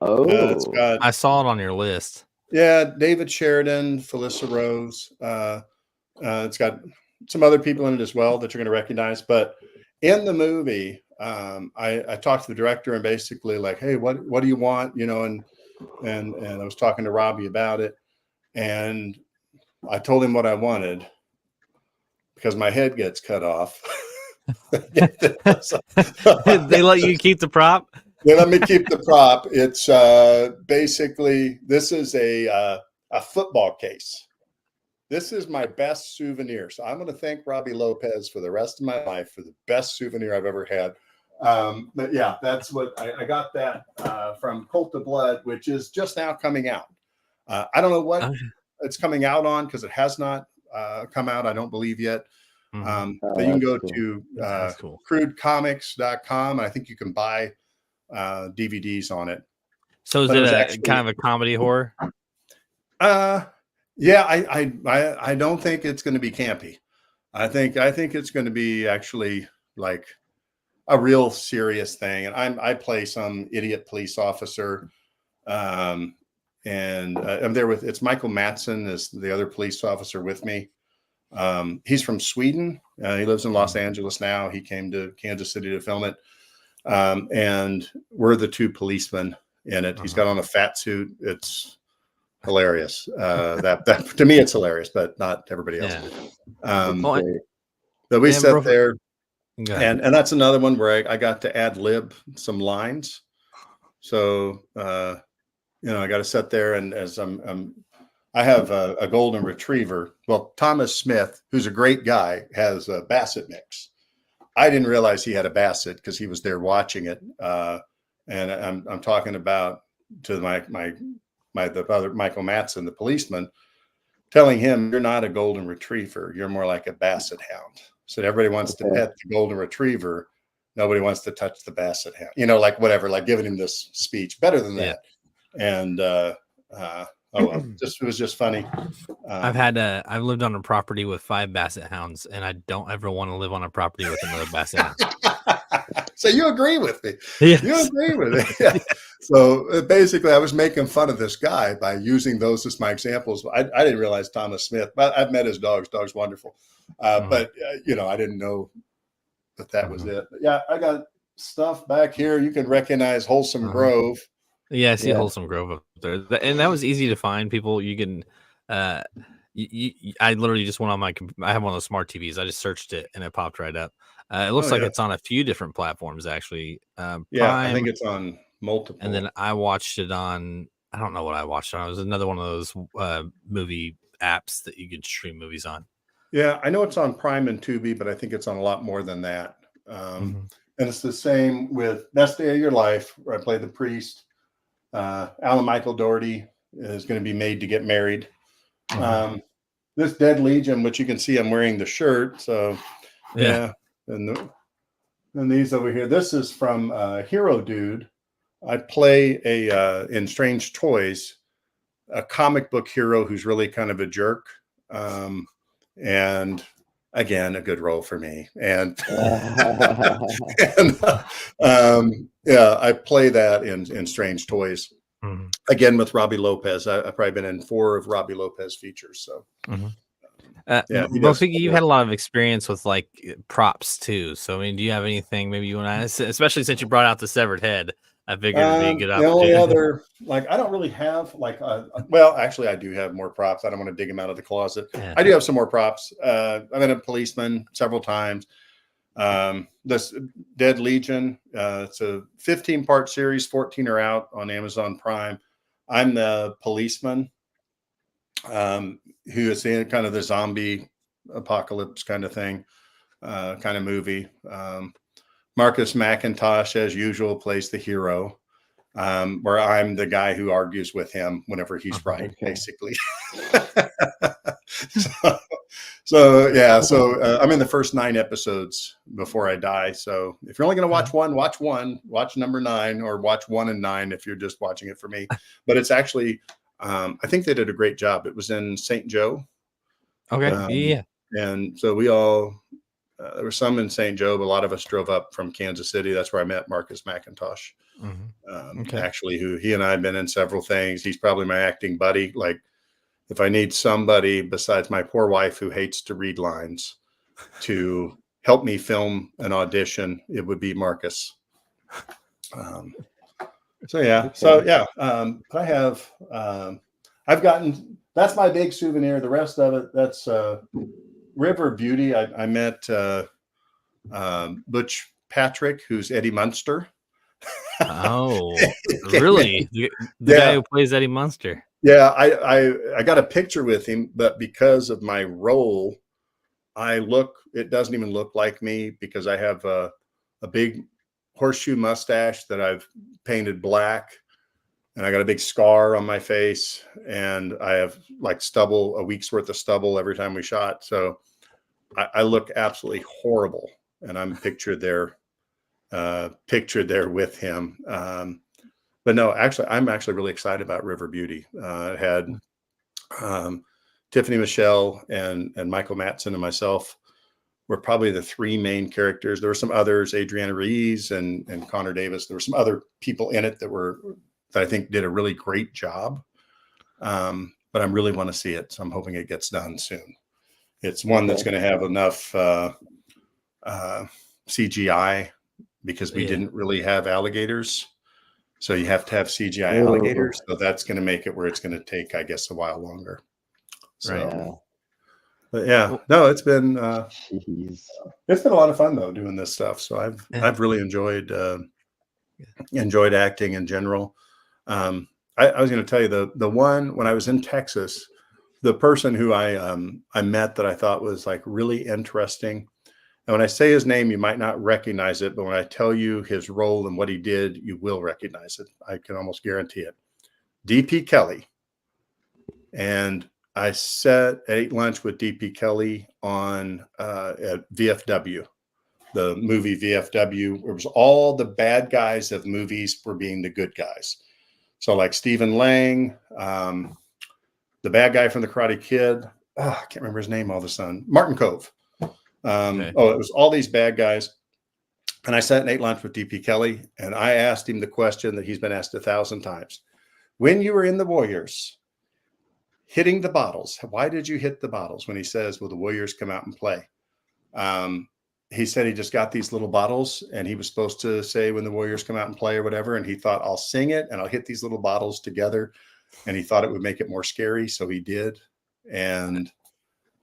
Oh, I saw it on your list. Yeah, David Sheridan, Felissa Rose. It's got some other people in it as well that you're going to recognize. But in the movie, I talked to the director and basically like, hey, what do you want? You know, and I was talking to Robbie about it, and I told him what I wanted because my head gets cut off. They let you keep the prop? They let me keep the prop. It's basically, this is a football case. This is my best souvenir. So I'm going to thank Robbie Lopez for the rest of my life for the best souvenir I've ever had. But yeah, that's what I got that from Cult of Blood, which is just now coming out. I don't know what it's coming out on because it has not come out, I don't believe yet. But you can go to crudecomics.com, and I think you can buy DVDs on it. So is it kind of a comedy horror? Yeah, I don't think it's going to be campy. I think it's going to be actually like a real serious thing. And I play some idiot police officer, and I'm there with, it's Michael Madsen is the other police officer with me. He's from Sweden. He lives in Los Angeles now. He came to Kansas City to film it. And we're the two policemen in it. He's got on a fat suit. It's hilarious. That to me, it's hilarious, but not everybody else. So we sat there, and that's another one where I got to ad lib some lines. So, I got to sit there, and as I have a golden retriever. Well, Thomas Smith, who's a great guy, has a Basset mix. I didn't realize he had a Basset because he was there watching it. And I'm talking about to the other Michael Madsen, the policeman, telling him, you're not a golden retriever. You're more like a Basset hound. So everybody wants to pet the golden retriever. Nobody wants to touch the Basset hound, like whatever, like giving him this speech better than that. And, it was just funny. I've lived on a property with 5 Basset hounds, and I don't ever want to live on a property with another Basset hound. So you agree with me? Yes. You agree with me? Yeah. So basically, I was making fun of this guy by using those as my examples. I didn't realize Thomas Smith, but I've met his dogs. Dog's wonderful. But I didn't know that was it. But yeah, I got stuff back here. You can recognize Wholesome Grove. Yeah, I see Wholesome Grove up there, and that was easy to find. People, you can. I literally just went on I have one of those smart TVs. I just searched it, and it popped right up. It looks like it's on a few different platforms, actually. Prime, I think it's on multiple. And then I watched it on. I don't know what I watched on. It was another one of those movie apps that you can stream movies on. Yeah, I know it's on Prime and Tubi, but I think it's on a lot more than that. And it's the same with Best Day of Your Life, where I play the priest. Alan Michael Doherty is going to be made to get married. This Dead Legion, which you can see I'm wearing the shirt. So yeah. And these over here, this is from Hero Dude. I play in Strange Toys, a comic book hero who's really kind of a jerk. And again, a good role for me. And, I play that in Strange Toys. Again, with Robbie Lopez. I've probably been in 4 of Robbie Lopez features. So, Brofiki, you've had a lot of experience with like props too. So, I mean, do you have anything maybe you want to, especially since you brought out the severed head? I figured it'd be a good opportunity. The only other, I don't really have well, actually, I do have more props. I don't want to dig them out of the closet. I do have some more props. I've been a policeman several times. This Dead Legion, it's a 15-part series. 14 are out on Amazon Prime. I'm the policeman who is in kind of the zombie apocalypse kind of thing, kind of movie. Marcus McIntosh, as usual, plays the hero, where I'm the guy who argues with him whenever he's right, basically. So yeah, so I'm in the first 9 episodes before I die. So if you're only going to watch one, watch number 9, or watch 1 and 9 if you're just watching it for me. But it's actually, I think they did a great job. It was in St. Joe. Okay. Yeah. And so we all, there were some in St. Joe, but a lot of us drove up from Kansas City. That's where I met Marcus McIntosh. Actually, who he and I have been in several things. He's probably my acting buddy. Like, if I need somebody besides my poor wife who hates to read lines to help me film an audition, it would be Marcus. So yeah. I have, I've gotten, that's my big souvenir. The rest of it, that's River Beauty. I met Butch Patrick, who's Eddie Munster. Oh, really? The guy who plays Eddie Munster. Yeah, I got a picture with him, but because of my role, it doesn't even look like me, because I have a big horseshoe mustache that I've painted black, and I got a big scar on my face, and I have like stubble, a week's worth of stubble every time we shot. So I look absolutely horrible, and I'm pictured there with him. But no, actually, I'm actually really excited about River Beauty. It had Tiffany Michelle and Michael Madsen and myself were probably the 3 main characters. There were some others, Adriana Rees and Connor Davis. There were some other people in it that I think did a really great job. But I really want to see it, so I'm hoping it gets done soon. It's one that's going to have enough CGI, because we didn't really have alligators. So you have to have CGI alligators. So that's going to make it where it's going to take, I guess, a while longer. So, but yeah, no, it's been a lot of fun though, doing this stuff. So I've really enjoyed acting in general. I was going to tell you the one, when I was in Texas, the person who I met that I thought was like really interesting. And when I say his name, you might not recognize it, but when I tell you his role and what he did, you will recognize it. I can almost guarantee it. D.P. Kelly. And I ate lunch with D.P. Kelly at VFW, the movie VFW. It was all the bad guys of movies were being the good guys. So like Stephen Lang, the bad guy from The Karate Kid. I can't remember his name all of a sudden. Martin Cove. It was all these bad guys. And I sat and ate lunch with D.P. Kelly, and I asked him the question that he's been asked 1,000 times. When you were in the Warriors, hitting the bottles, why did you hit the bottles? When he says, will the Warriors come out and play? He said he just got these little bottles, and he was supposed to say when the Warriors come out and play or whatever. And he thought, I'll sing it and I'll hit these little bottles together. And he thought it would make it more scary. So he did. And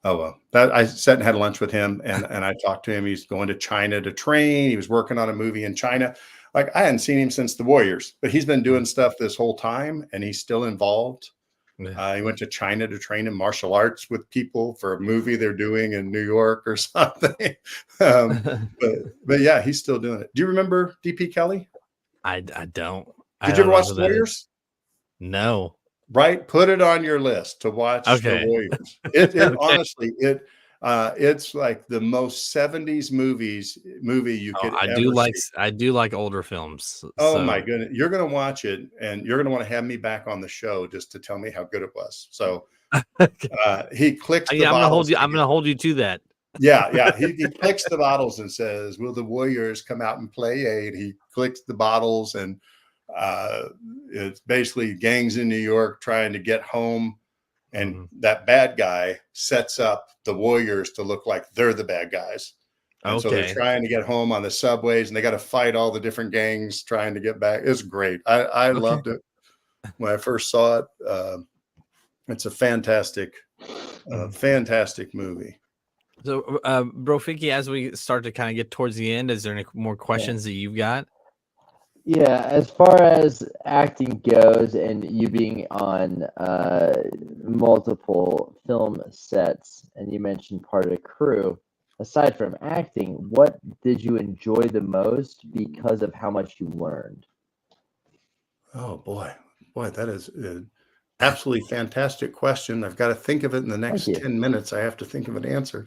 I sat and had lunch with him, and I talked to him. He's going to China to train. He was working on a movie in China. Like, I hadn't seen him since the Warriors, but he's been doing stuff this whole time, and he's still involved. He went to China to train in martial arts with people for a movie they're doing in New York or something. But yeah, he's still doing it. Do you remember D.P. Kelly? I don't. Did you ever watch the Warriors? No. Right, put it on your list to watch the Warriors. It honestly, it's like the most 70s movie you could. I do like older films. Oh my goodness, you're gonna watch it, and you're gonna want to have me back on the show just to tell me how good it was. So he clicks. I'm gonna hold you to that. Yeah. He clicks the bottles and says, "Will the Warriors come out and play?" And he clicks the bottles, and it's basically gangs in New York trying to get home, and that bad guy sets up the Warriors to look like they're the bad guys. And so they're trying to get home on the subways, and they got to fight all the different gangs trying to get back. It's great. I loved it when I first saw it. It's a fantastic movie. So, Brofiki, as we start to kind of get towards the end, is there any more questions that you've got? Yeah, as far as acting goes, and you being on multiple film sets, and you mentioned part of the crew, aside from acting, what did you enjoy the most because of how much you learned? Oh boy, that is absolutely fantastic question. I've got to think of it in the next 10 minutes. I have to think of an answer.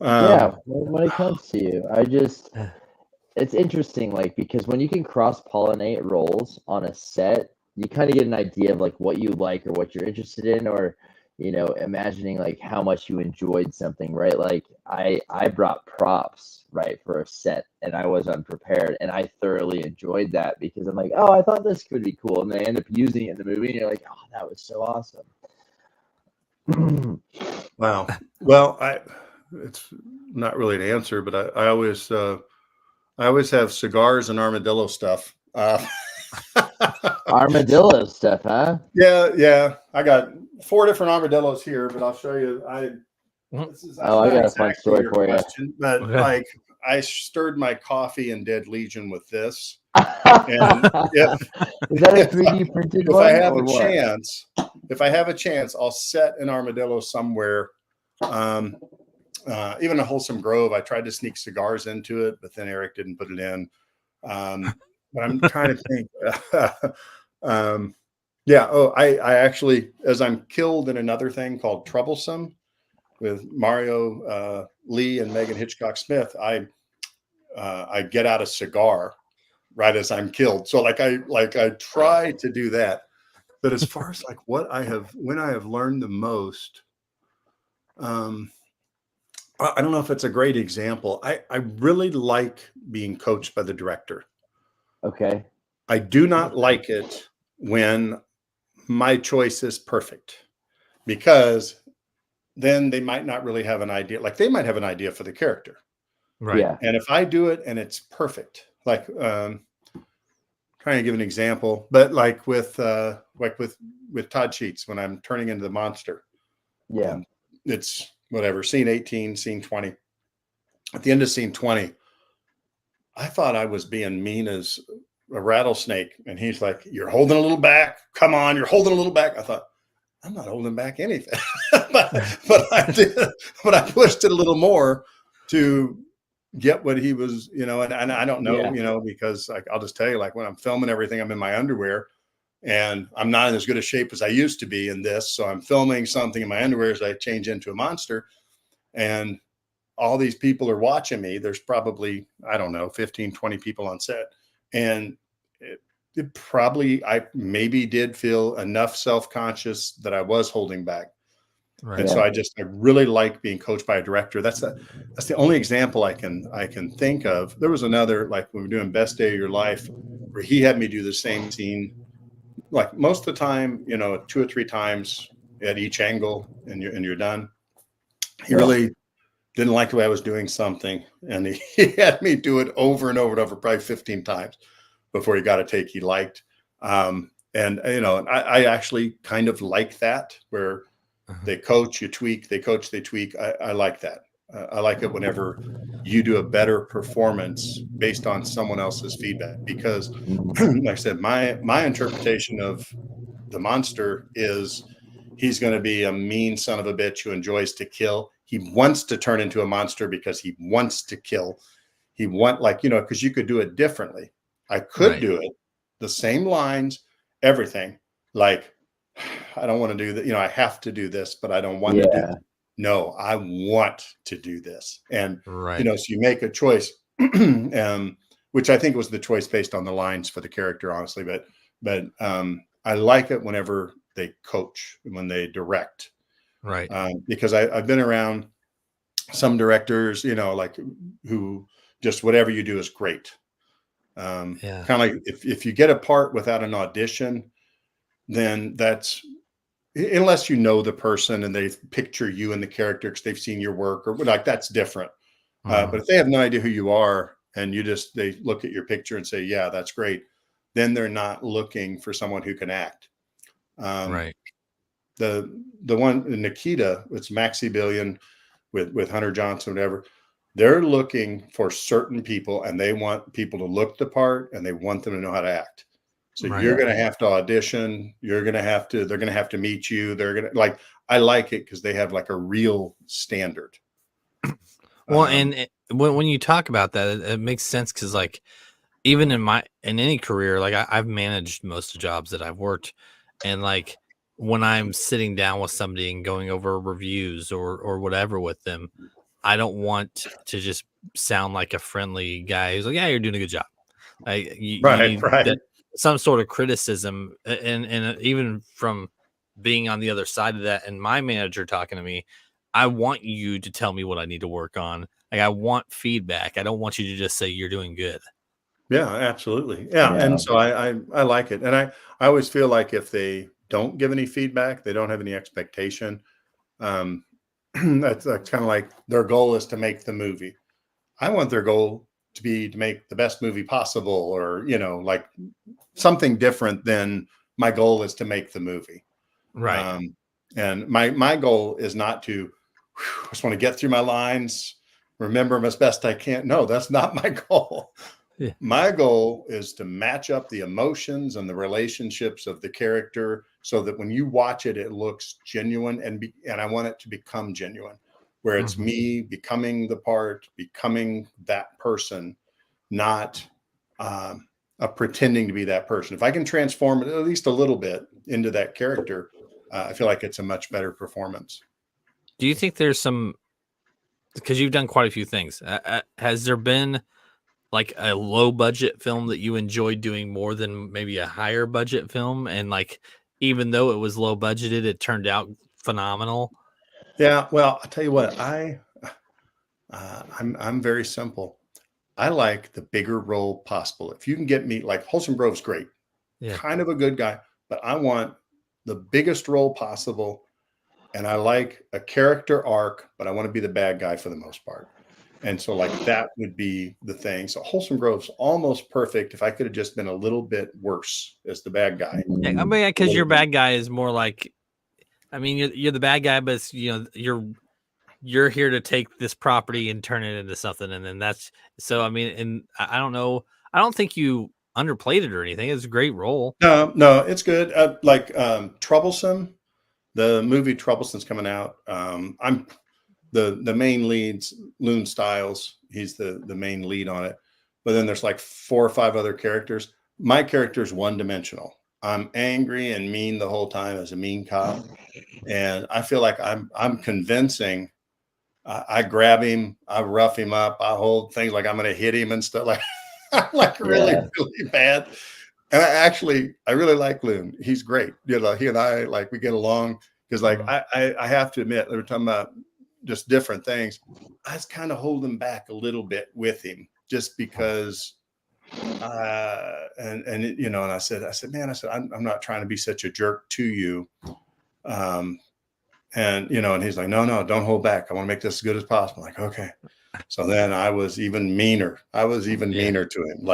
Yeah, when it comes to you, it's interesting, like, because when you can cross-pollinate roles on a set, you kind of get an idea of like what you like or what you're interested in, or imagining like how much you enjoyed something, right? Like I brought props, right, for a set, and I was unprepared, and I thoroughly enjoyed that because I'm like, oh, I thought this could be cool, and they end up using it in the movie, and you're like, oh, that was so awesome. Wow. Well, it's not really an answer, but I always have cigars and armadillo stuff. Armadillo stuff, huh? Yeah. I got 4 different armadillos here, but I'll show you. I got a fun story for you. But like, I stirred my coffee in Dead Legion with this. And is that a 3D printed one? If I have a chance, I'll set an armadillo somewhere. Even a Wholesome Grove, I tried to sneak cigars into it, but then Eric didn't put it in. But I'm trying to think. I actually, as I'm killed in another thing called Troublesome with Mario Lee and Megan Hitchcock Smith, I get out a cigar right as I'm killed. So I try to do that. But as far as like when I have learned the most, I don't know if it's a great example. I really like being coached by the director. Okay. I do not like it when my choice is perfect, because then they might not really have an idea. Like they might have an idea for the character. Right. Yeah. And if I do it and it's perfect, like trying to give an example, but like with Todd Sheets, when I'm turning into the monster. Yeah. It's whatever, scene 18, scene 20. At the end of scene 20, I thought I was being mean as a rattlesnake. And he's like, you're holding a little back. Come on, you're holding a little back. I thought, I'm not holding back anything. but I did. But I pushed it a little more to get what he was, and I don't know, because I'll just tell you, like when I'm filming everything, I'm in my underwear. And I'm not in as good a shape as I used to be in this. So I'm filming something in my underwear as I change into a monster. And all these people are watching me. There's probably, I don't know, 15, 20 people on set. And I maybe did feel enough self-conscious that I was holding back. Right. And so I really like being coached by a director. That's the only example I can think of. There was another, like when we were doing Best Day of Your Life, where he had me do the same scene. Like most of the time, 2 or 3 times at each angle, and you're done. He really didn't like the way I was doing something, and he had me do it over and over and over, probably 15 times before he got a take he liked. And I actually kind of like that, where they coach, you tweak, they coach, they tweak. I like that. I like it whenever you do a better performance based on someone else's feedback, because like I said, my interpretation of the monster is he's going to be a mean son of a bitch who enjoys to kill. He wants to turn into a monster because he wants to kill. Because you could do it differently. I could do it, the same lines, everything. Like, I don't want to do that. I have to do this, but I don't want to do it. No, I want to do this. And, so you make a choice, which I think was the choice based on the lines for the character, honestly. But I like it whenever they coach, when they direct. Right. Because I've been around some directors, like who just whatever you do is great. Kind of like if you get a part without an audition, then that's, unless you know the person and they picture you and the character because they've seen your work, or like, that's different. But if they have no idea who you are and they look at your picture and say, yeah, that's great, then they're not looking for someone who can act. Right. The one, Nikita, it's Maxi Billion with Hunter Johnson, whatever. They're looking for certain people, and they want people to look the part, and they want them to know how to act. So you're going to have to audition. They're going to have to meet you. They're going to I like it because they have like a real standard. Well, and when you talk about that, it makes sense. Cause like, even in any career, like I've managed most of the jobs that I've worked, and like, when I'm sitting down with somebody and going over reviews or whatever with them, I don't want to just sound like a friendly guy who's like, "Yeah, you're doing a good job." You need some sort of criticism, and even from being on the other side of that, and my manager talking to me, I want you to tell me what I need to work on. Like, I want feedback. I don't want you to just say you're doing good. Yeah, absolutely. Yeah. And so I like it. And I always feel like if they don't give any feedback, they don't have any expectation. That's kind of like their goal is to make the movie. I want their goal to be to make the best movie possible, or, like something different than my goal is to make the movie. Right. And my goal is not to, I just want to get through my lines, remember them as best I can. No, that's not my goal. Yeah. My goal is to match up the emotions and the relationships of the character so that when you watch it, it looks genuine, and I want it to become genuine, where it's me becoming the part, becoming that person, not pretending to be that person. If I can transform it at least a little bit into that character, I feel like it's a much better performance. Do you think there's some, because you've done quite a few things, has there been like a low budget film that you enjoyed doing more than maybe a higher budget film, and like even though it was low budgeted, it turned out phenomenal? Yeah, well, I'll tell you what, I'm very simple. I like the bigger role possible. If you can get me, like Wholesome Grove's great, kind of a good guy, but I want the biggest role possible. And I like a character arc, but I want to be the bad guy for the most part. And so like that would be the thing. So Wholesome Grove's almost perfect if I could have just been a little bit worse as the bad guy. Yeah, I mean, because your bad guy is more like, I mean, you're the bad guy, but it's, you're here to take this property and turn it into something, and then that's so. I mean, and I don't know. I don't think you underplayed it or anything. It's a great role. No, it's good. Troublesome. The movie Troublesome's coming out. I'm the main leads, Loon Styles. He's the main lead on it. But then there's like 4 or 5 other characters. My character's one-dimensional. I'm angry and mean the whole time as a mean cop, and I feel like I'm convincing. I grab him, I rough him up, I hold things like I'm going to hit him and stuff like really bad. And I really like Loon. He's great. He and I, like, we get along because like I have to admit, they were talking about just different things. I was kind of holding back a little bit with him just because and I said, man, I'm not trying to be such a jerk to you. And he's like, no, don't hold back. I want to make this as good as possible. I'm like, okay. So then I was even meaner. Meaner to him,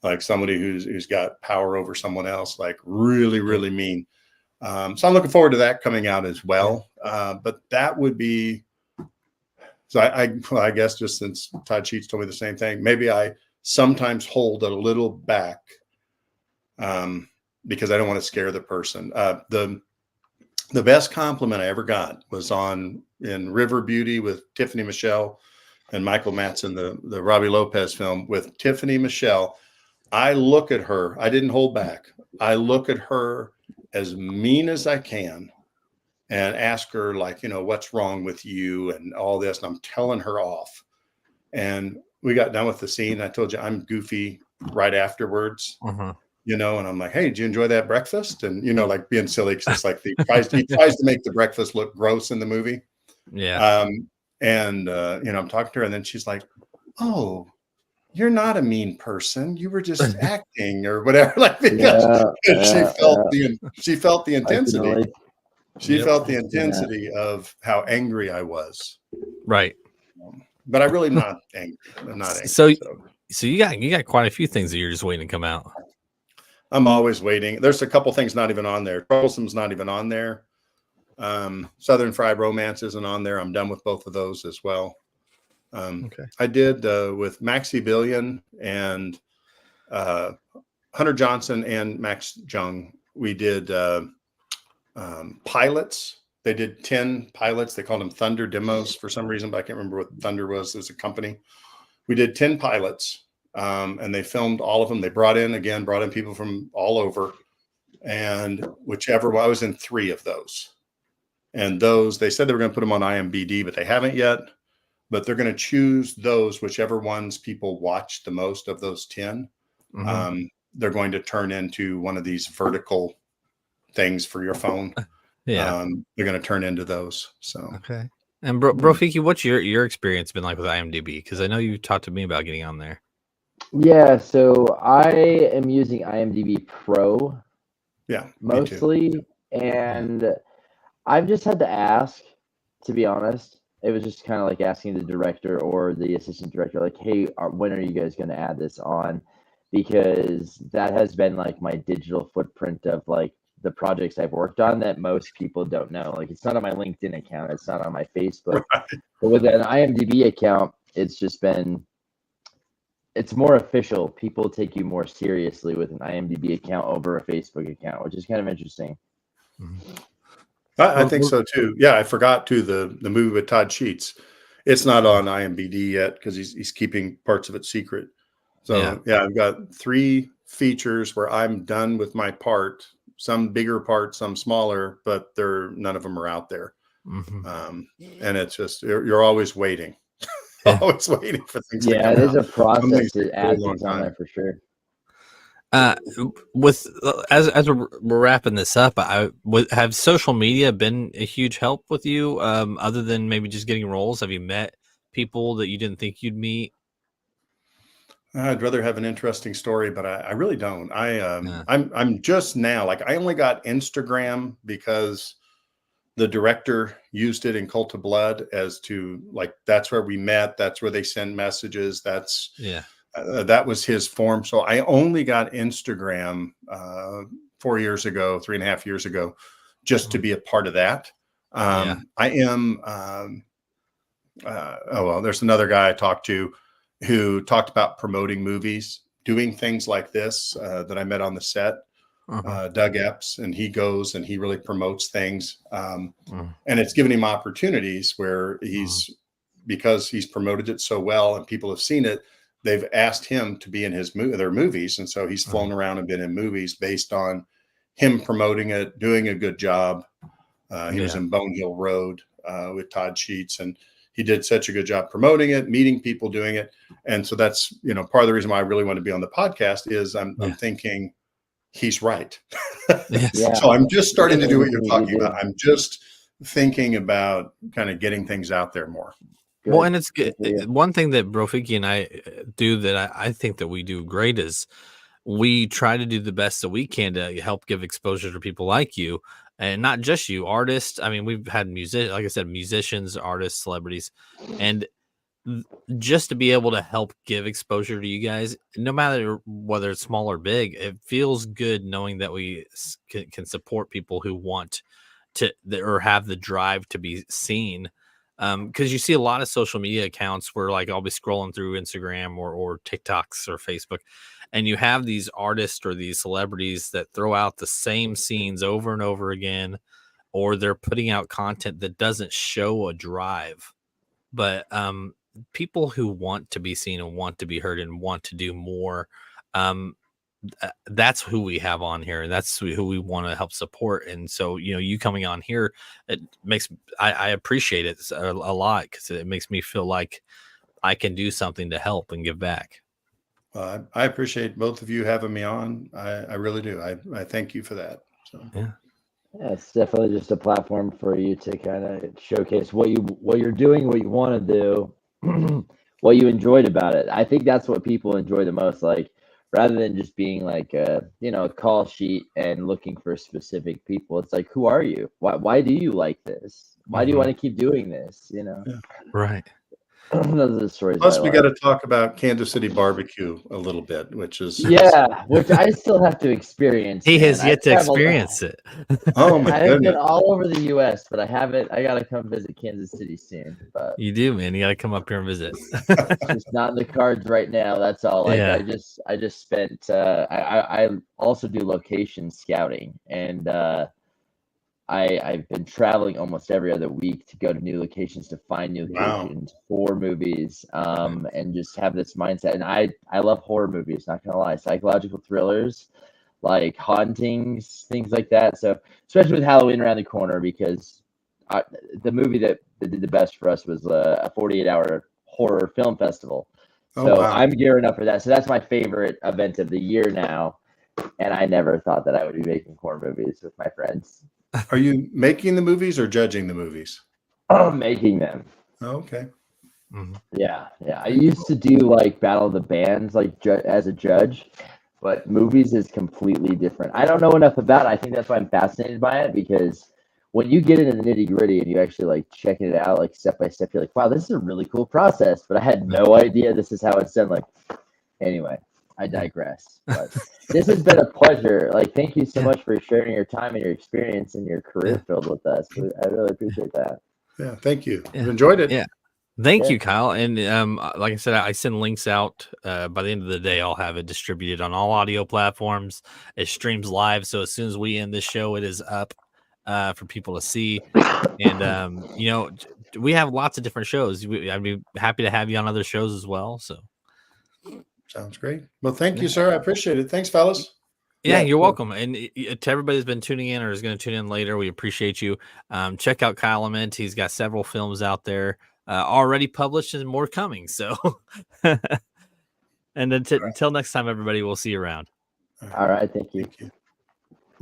like somebody who's got power over someone else, like really, really mean. So I'm looking forward to that coming out as well. But that would be, so I guess just since Todd Sheets told me the same thing, maybe I sometimes hold a little back because I don't want to scare the person. The best compliment I ever got was in River Beauty with Tiffany Michelle and Michael Madsen, the Robbie Lopez film with Tiffany Michelle. I look at her. I didn't hold back. I look at her as mean as I can and ask her, like, what's wrong with you and all this. And I'm telling her off. And we got done with the scene. I told you I'm goofy right afterwards. And I'm like, hey, did you enjoy that breakfast? And, like being silly because it's like he tries to make the breakfast look gross in the movie. Yeah. I'm talking to her and then she's like, oh, you're not a mean person. You were just acting or whatever. Like, because she felt the intensity. She felt the intensity of how angry I was. Right. But I really not angry. I'm not angry. So you got quite a few things that you're just waiting to come out. I'm always waiting. There's a couple things not even on there. Troublesome's not even on there. Southern Fried Romance isn't on there. I'm done with both of those as well. I did with Maxie Billion and Hunter Johnson and Max Jung. We did pilots. They did 10 pilots. They called them Thunder demos for some reason, but I can't remember what Thunder was as a company. We did 10 pilots. And they filmed all of them. They brought in people from all over. and whichever I was in 3 of those. And those, they said they were going to put them on IMDb, but they haven't yet. But they're going to choose those, whichever ones people watch the most of those 10. They're going to turn into one of these vertical things for your phone. Yeah. They're going to turn into those. So okay. And Brofiki, what's your experience been like with IMDb? Because I know you talked to me about getting on there. Yeah, so I am using IMDb Pro. Yeah, mostly, and I've just had to ask, to be honest. It was just kind of like asking the director or the assistant director, like, hey, when are you guys going to add this on? Because that has been like my digital footprint of like the projects I've worked on that most people don't know. Like, it's not on my LinkedIn account, it's not on my Facebook. But with an IMDb account, it's just been, it's more official. People take you more seriously with an IMDb account over a Facebook account, which is kind of interesting. I think so too. Yeah, I forgot too, the movie with Todd Sheets. It's not on IMDb yet because he's keeping parts of it secret. So yeah, I've got 3 features where I'm done with my part. Some bigger parts, some smaller, but none of them are out there. And it's just you're always waiting. Always waiting for things to come out. There's a process to add things on there for sure. With as we're wrapping this up, have social media been a huge help with you? Other than maybe just getting roles, have you met people that you didn't think you'd meet? I'd rather have an interesting story, but I really don't. I'm just now, like, I only got Instagram because the director used it in Cult of Blood as to, like, that's where we met. That's where they send messages. That's that was his form. So I only got Instagram 4 years ago, 3.5 years ago, just to be a part of that. I am. There's another guy I talked to who talked about promoting movies, doing things like this that I met on the set. Doug Epps, and he goes and he really promotes things, and it's given him opportunities where because he's promoted it so well and people have seen it, they've asked him to be in their movies, and so he's flown around and been in movies based on him promoting it, doing a good job. He was in Bone Hill Road with Todd Sheets, and he did such a good job promoting it, meeting people, doing it. And so that's, part of the reason why I really want to be on the podcast is I'm thinking he's right. So I'm just starting to do what you're talking about. I'm just thinking about kind of getting things out there more. Well, and it's good. One thing that Brofiki and I do that I think that we do great is we try to do the best that we can to help give exposure to people like you, and not just you, artists. I mean, we've had like I said, musicians, artists, celebrities, and just to be able to help give exposure to you guys, no matter whether it's small or big, it feels good knowing that we can support people who want to or have the drive to be seen. Because you see a lot of social media accounts where, like, I'll be scrolling through Instagram or TikToks or Facebook, and you have these artists or these celebrities that throw out the same scenes over and over again, or they're putting out content that doesn't show a drive. But people who want to be seen and want to be heard and want to do more, that's who we have on here, and that's who we want to help support. And so, you coming on here, it makes I appreciate it a lot, because it makes me feel like I can do something to help and give back. I appreciate both of you having me on. I really do. I thank you for that. So yeah, it's definitely just a platform for you to kind of showcase what you're doing, what you want to do, what you enjoyed about it. I think that's what people enjoy the most. Like, rather than just being like a call sheet and looking for specific people, it's like, who are you? Why do you like this? Why do you want to keep doing this? Right. Those are the stories. Plus, we got to talk about Kansas City barbecue a little bit, which is which I still have to experience. He has yet to experience it. Oh my I've goodness! been all over the U.S., but I haven't. I gotta come visit Kansas City soon. But you do, man. You gotta come up here and visit. It's just not in the cards right now. That's all. Like, I just spent. I also do location scouting, and I've been traveling almost every other week to go to new locations to find new locations for movies, and just have this mindset. And I love horror movies, not gonna lie, psychological thrillers. like hauntings, things like that. So especially with Halloween around the corner, because the movie that did the best for us was a 48-hour horror film festival. So Oh, wow. I'm gearing up for that. So that's my favorite event of the year now. And I never thought that I would be making horror movies with my friends. Are you making the movies or judging the movies? Making them. Oh, okay. Yeah. I used to do like Battle of the Bands, like as a judge, but movies is completely different. I don't know enough about it. I think that's why I'm fascinated by it, because when you get into the nitty gritty and you actually like checking it out like step by step, you're like, wow, this is a really cool process. But I had no idea this is how it's done. Like, anyway, I digress. But this has been a pleasure. Like, thank you so much for sharing your time and your experience and your career field with us. I really appreciate that. Yeah, thank you. I've enjoyed it. Yeah. Thank you, Kyle. And like I said, I send links out. By the end of the day, I'll have it distributed on all audio platforms. It streams live, so as soon as we end this show, it is up for people to see. And we have lots of different shows. I'd be happy to have you on other shows as well. So sounds great. Well, thank you, sir. I appreciate it. Thanks, fellas. Yeah, you're welcome. And to everybody that's been tuning in or is going to tune in later, we appreciate you. Check out Kyle Ament. He's got several films out there already published and more coming. So, and until next time, everybody, we'll see you around. All right. Thank you. Thank you.